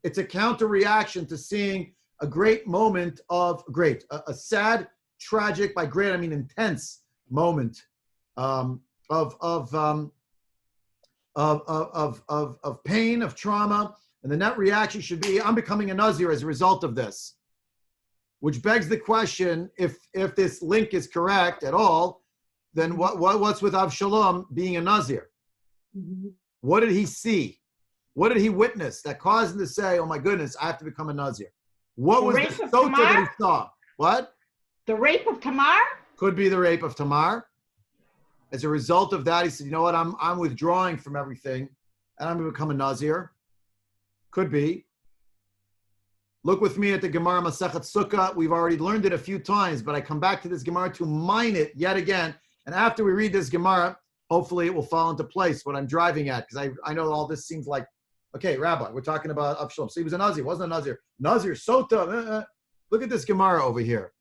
It's a counter reaction to seeing a great moment of a sad, tragic, by great I mean intense moment of pain, of trauma, and the net reaction should be, I'm becoming a Nazir as a result of this. Which begs the question, if this link is correct at all, then what's with Avshalom being a Nazir? Mhm. What did he see? What did he witness that caused him to say, oh my goodness, I have to become a Nazir? What was the rape of Sota that Tamar? he saw? What? The rape of Tamar? Could be the rape of Tamar. As a result of that, he said, you know what, I'm withdrawing from everything and I'm going to become a Nazir. Could be. Look with me at the Gemara Masechet Sukkah. We've already learned it a few times, but I come back to this Gemara to mine it yet again. And after we read this Gemara, hopefully it will fall into place what I'm driving at, because I know all this seems like, okay, Rabbi, we're talking about Avshalom. So he was a Nazir, wasn't a Nazir. Nazir, Sota. Look at this Gemara over here.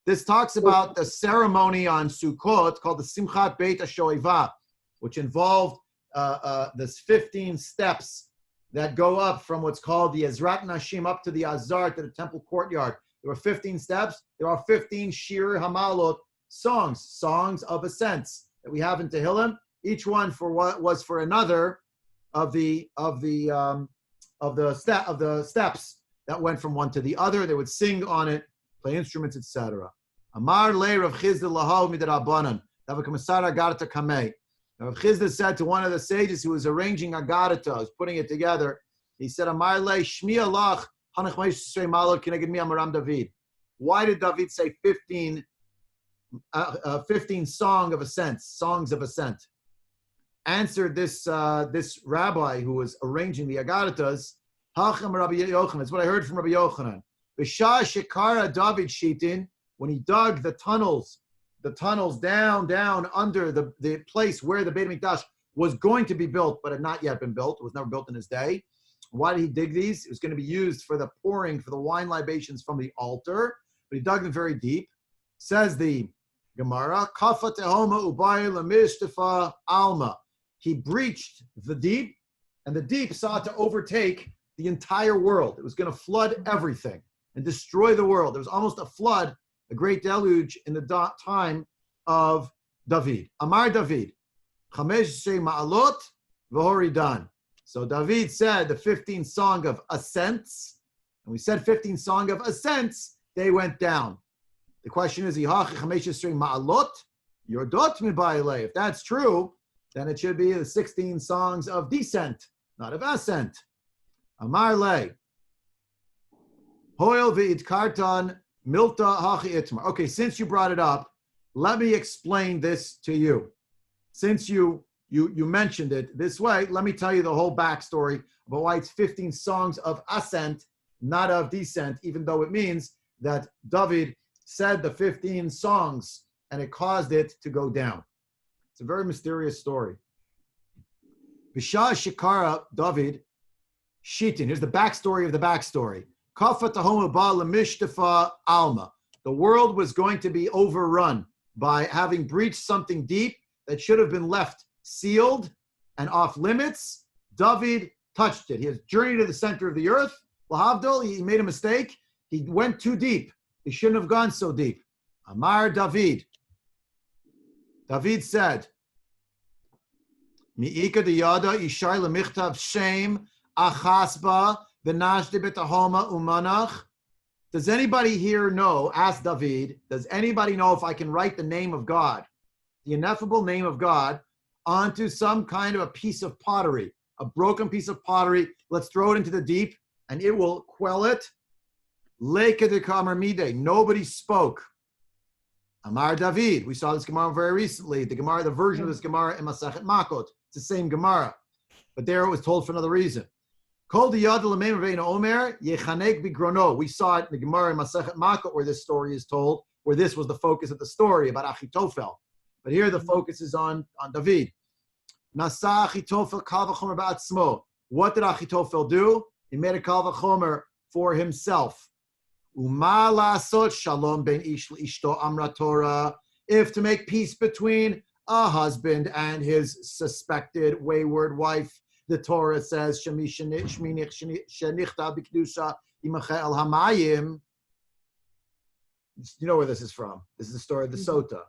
This talks about the ceremony on Sukkot called the Simchat Beit HaShoeva, which involved this 15 steps that go up from what's called the Ezrat Nashim up to the Azar, to the temple courtyard. There were 15 steps. There are 15 Shir Hamalot songs of ascents that we have in Tehillim. Each one for what was for another of the steps that went from one to the other. They would sing on it, play instruments, etc. Amar le Rav Chizda lahav midrabanan. Davakamesara Agarata Kameh. Rav Chizda said to one of the sages who was arranging Agarata, who was putting it together, he said, Amar le Shmi alach hanach meishrei malot kineged mi amaram David. Why did David say 15 songs of ascent? Answered this rabbi who was arranging the Agaritas, Hacham Rabbi Yochanan. That's what I heard from Rabbi Yochanan. B'shah shekara David shitin, when he dug the tunnels down under the place where the Beit HaMikdash was going to be built, but had not yet been built. It was never built in his day. Why did he dig these? It was going to be used for the pouring, for the wine libations from the altar, but he dug them very deep. Says the Gemara, Kafa tehoma ubay lemishtafa alma. He breached the deep, and the deep sought to overtake the entire world. It was going to flood everything and destroy the world. There was almost a flood, a great deluge in the time of David. Amar David, Chamesh Ma'alot v'horidan. So David said the 15th song of ascents, and we said 15th song of ascents, they went down. The question is, Ma'alot, Yordot mibayile. If that's true, then it should be the 16 songs of descent, not of ascent. Amar le. Hoil v'idkartan milta hachi itmar. Okay, since you brought it up, let me explain this to you. Since you you mentioned it this way. Let me tell you the whole backstory about why it's 15 songs of ascent, not of descent, even though it means that David said the 15 songs and it caused it to go down. It's a very mysterious story. Bishah Shikara David Shitin. Here's the backstory of the backstory. Kafa Tahoma Ba Lemishtafa Alma. The world was going to be overrun by having breached something deep that should have been left sealed and off limits. David touched it. He has journeyed to the center of the earth. Lahavdil, he made a mistake. He went too deep. He shouldn't have gone so deep. Amar David. David said, Mi'ika diyada ishai lemichtav shem achasba v'nashdi betahoma umanach. Does anybody here know, ask David, does anybody know if I can write the name of God, the ineffable name of God, onto some kind of a piece of pottery, a broken piece of pottery? Let's throw it into the deep and it will quell it. Leka de Kamar Mide. Nobody spoke. Amar David. We saw this Gemara very recently. The Gemara, the version of this Gemara in Masachet Makot. It's the same Gemara, but there it was told for another reason. Kol diyad l'meim reina omer yechanek bigrono. We saw it in the Gemara in Masachet Makot where this story is told, where this was the focus of the story about Achitophel. But here the focus is on David. Nasa Achitophel kal v'chomer ba'atzmo. What did Achitophel do? He made a kal v'chomer for himself. Uma lasot shalom ben ish l'ishto amra Torah. If to make peace between a husband and his suspected wayward wife, the Torah says, Shemi shenichta b'kedusha imache el hamayim. You know where this is from. This is the story of the Sota.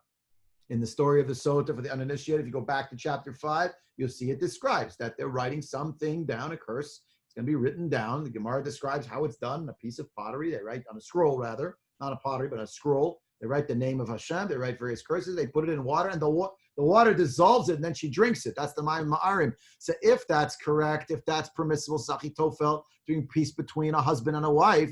In the story of the Sota for the uninitiated, if you go back to chapter 5, you'll see it describes that they're writing something down, a curse. It's going to be written down. The Gemara describes how it's done, a piece of pottery. They write on a scroll, rather, not a pottery, but a scroll. They write the name of Hashem. They write various curses. They put it in water, and the water dissolves it, and then she drinks it. That's the Mayim Ma'arim. So if that's correct, if that's permissible, Sachitofel, doing peace between a husband and a wife,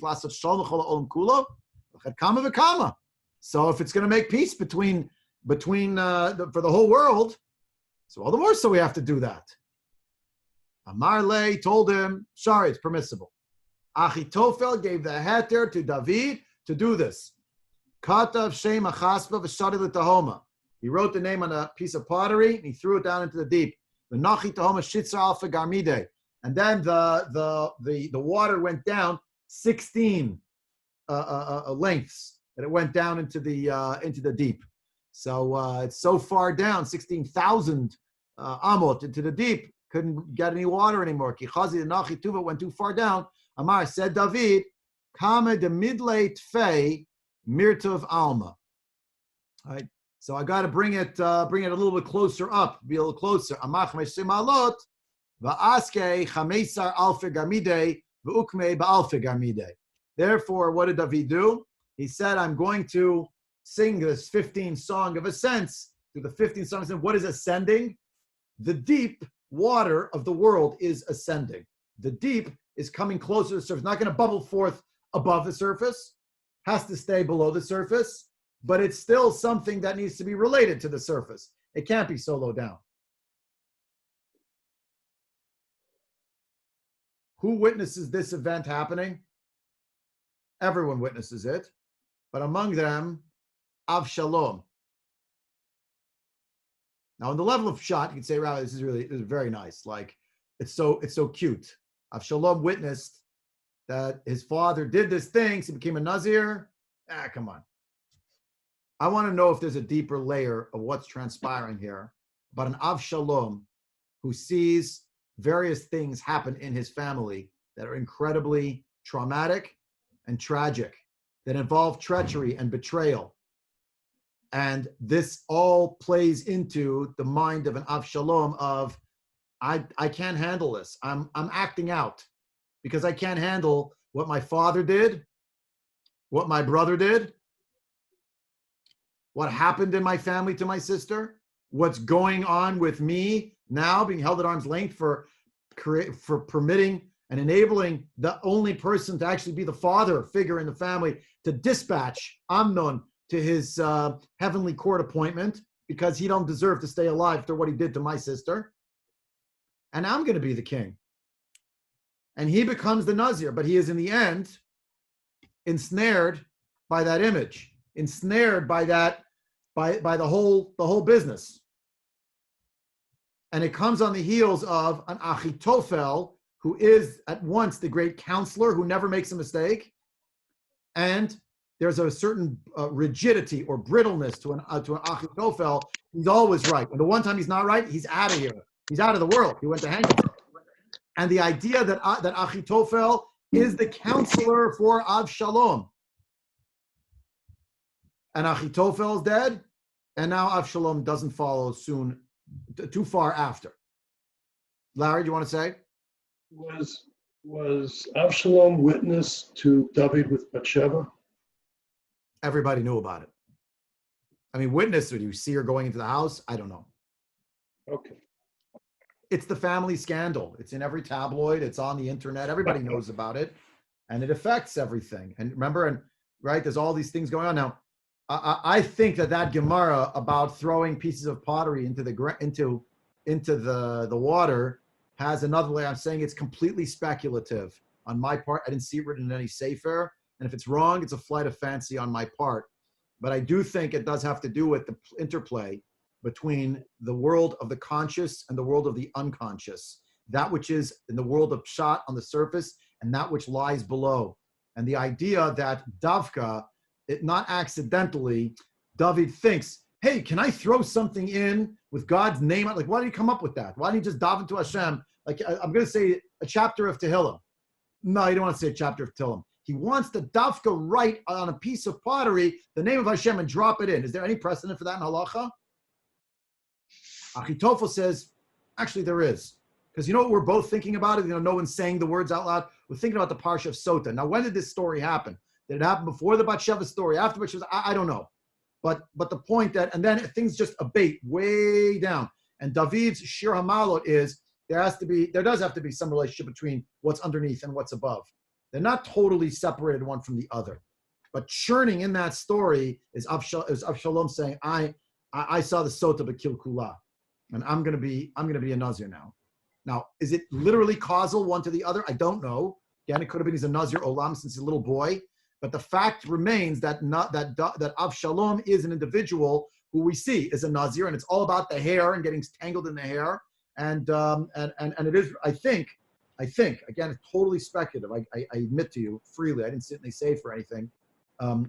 so if it's going to make peace between for the whole world, so all the more so we have to do that. Amarle told him, sorry, it's permissible. Achitophel gave the heter to David to do this. Katav Shem Achaspa v'Shadi l'Tahoma. He wrote the name on a piece of pottery and he threw it down into the deep. V'Nachi Tahoma Shitza Alfa Garmide. And then the water went down 16 lengths, and it went down into the deep. So it's so far down, 16,000 amot into the deep. Couldn't get any water anymore. Kichazi the Nachi Tuva went too far down. Amar said David, Kama de midlate fei mirtov alma. All right. So I got to bring it a little bit closer up, be a little closer. Amach meshimalot va'aske chamesar alfe garmide v'ukme ba'alfe garmide. Therefore, what did David do? He said, I'm going to sing this 15 song of ascents. To the 15 songs, and what is ascending? The deep water of the world is ascending. The deep is coming closer to the surface. Not going to bubble forth above the surface. Has to stay below the surface. But it's still something that needs to be related to the surface. It can't be so low down. Who witnesses this event happening? Everyone witnesses it. But among them, Avshalom. Now, on the level of shot, you can say, "Rabbi, this is very nice. Like, it's so cute." Avshalom witnessed that his father did this thing, so he became a Nazir. Come on. I want to know if there's a deeper layer of what's transpiring here about an Avshalom who sees various things happen in his family that are incredibly traumatic and tragic, that involve treachery and betrayal. And this all plays into the mind of an Avshalom of, I can't handle this. I'm acting out because I can't handle what my father did, what my brother did, what happened in my family to my sister, what's going on with me now being held at arm's length for permitting and enabling the only person to actually be the father figure in the family to dispatch Amnon to his heavenly court appointment because he don't deserve to stay alive after what he did to my sister. And I'm going to be the king. And he becomes the Nazir, but he is in the end ensnared by that image, ensnared by that, by the whole business. And it comes on the heels of an Achitophel, who is at once the great counselor who never makes a mistake, and there's a certain rigidity or brittleness to an Achitophel. He's always right. And the one time he's not right, he's out of here. He's out of the world. He went to hang himself. And the idea that Achitophel is the counselor for Avshalom. And Achitophel is dead, and now Avshalom doesn't follow soon, too far after. Larry, do you want to say? Was Avshalom witness to David with Bathsheba? Everybody knew about it. I mean, witness, did you see her going into the house? I don't know. Okay. It's the family scandal. It's in every tabloid. It's on the internet. Everybody knows about it. And it affects everything. And remember, and right, there's all these things going on. Now, I think that Gemara about throwing pieces of pottery into the water has another way. I'm saying it's completely speculative on my part. I didn't see it written in any sefer. And if it's wrong, it's a flight of fancy on my part. But I do think it does have to do with the interplay between the world of the conscious and the world of the unconscious. That which is in the world of Pshat on the surface and that which lies below. And the idea that Davka, it not accidentally, David thinks, hey, can I throw something in with God's name? Like, why did he come up with that? Why didn't he just daven to Hashem? Like, I'm going to say a chapter of Tehillim. No, you don't want to say a chapter of Tehillim. He wants to Davka write on a piece of pottery the name of Hashem and drop it in. Is there any precedent for that in halacha? Achitophel says, actually there is. Because you know what we're both thinking about it? No one's saying the words out loud. We're thinking about the Parsha of Sota. Now, when did this story happen? Did it happen before the Bathsheba story? After Bathsheba? I don't know. But the point that, and then things just abate way down. And David's Shir HaMalot is, there does have to be some relationship between what's underneath and what's above. They're not totally separated one from the other. But churning in that story is Avshalom saying, I saw the Sota B'Kil Kula. And I'm gonna be a Nazir now. Now, is it literally causal one to the other? I don't know. Again, it could have been he's a Nazir Olam since he's a little boy. But the fact remains that Avshalom is an individual who we see is a Nazir, and it's all about the hair and getting tangled in the hair. And it is, I think, again, it's totally speculative. I admit to you freely, I didn't sit in the safe or anything.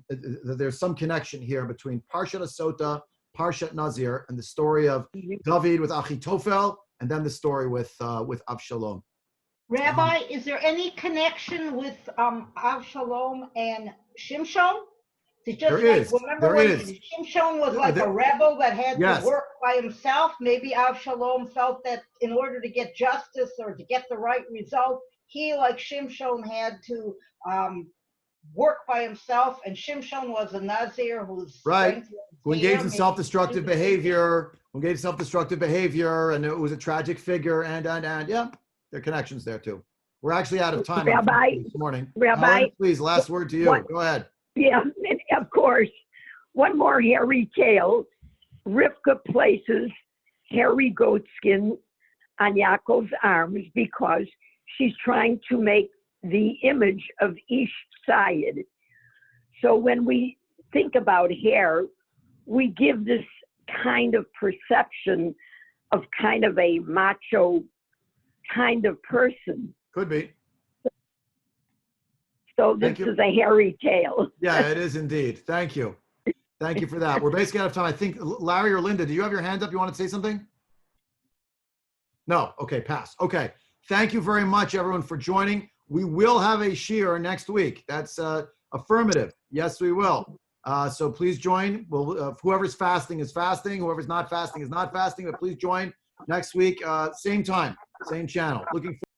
There's some connection here between Parshat Sota, Parshat Nazir, and the story of David with Achitophel, and then the story with Avshalom. Rabbi, is there any connection with Avshalom and Shimshon? There is. Remember when Shimshon was like a rebel that had to work by himself? Maybe Avshalom felt that in order to get justice or to get the right result, he, like Shimshon, had to work by himself, and Shimshon was a Nazir who's who engaged in self-destructive behavior, and it was a tragic figure, and yeah, there are connections there too. We're actually out of time this morning. Rabbi, Helen, please, last word to you. Go ahead. Yeah, of course. One more hairy tale. Rivka places hairy goatskin on Yaakov's arms because she's trying to make the image of Ish Sayed. So when we think about hair, we give this kind of perception of kind of a macho kind of person. Could be. So this is a hairy tale. Yeah, it is indeed. Thank you. Thank you for that. We're basically out of time. I think, Larry or Linda, do you have your hand up? You want to say something? No. Okay, pass. Okay. Thank you very much, everyone, for joining. We will have a shiur next week. That's affirmative. Yes, we will. So please join. Whoever's fasting is fasting. Whoever's not fasting is not fasting. But please join next week. Same time, same channel. Looking forward.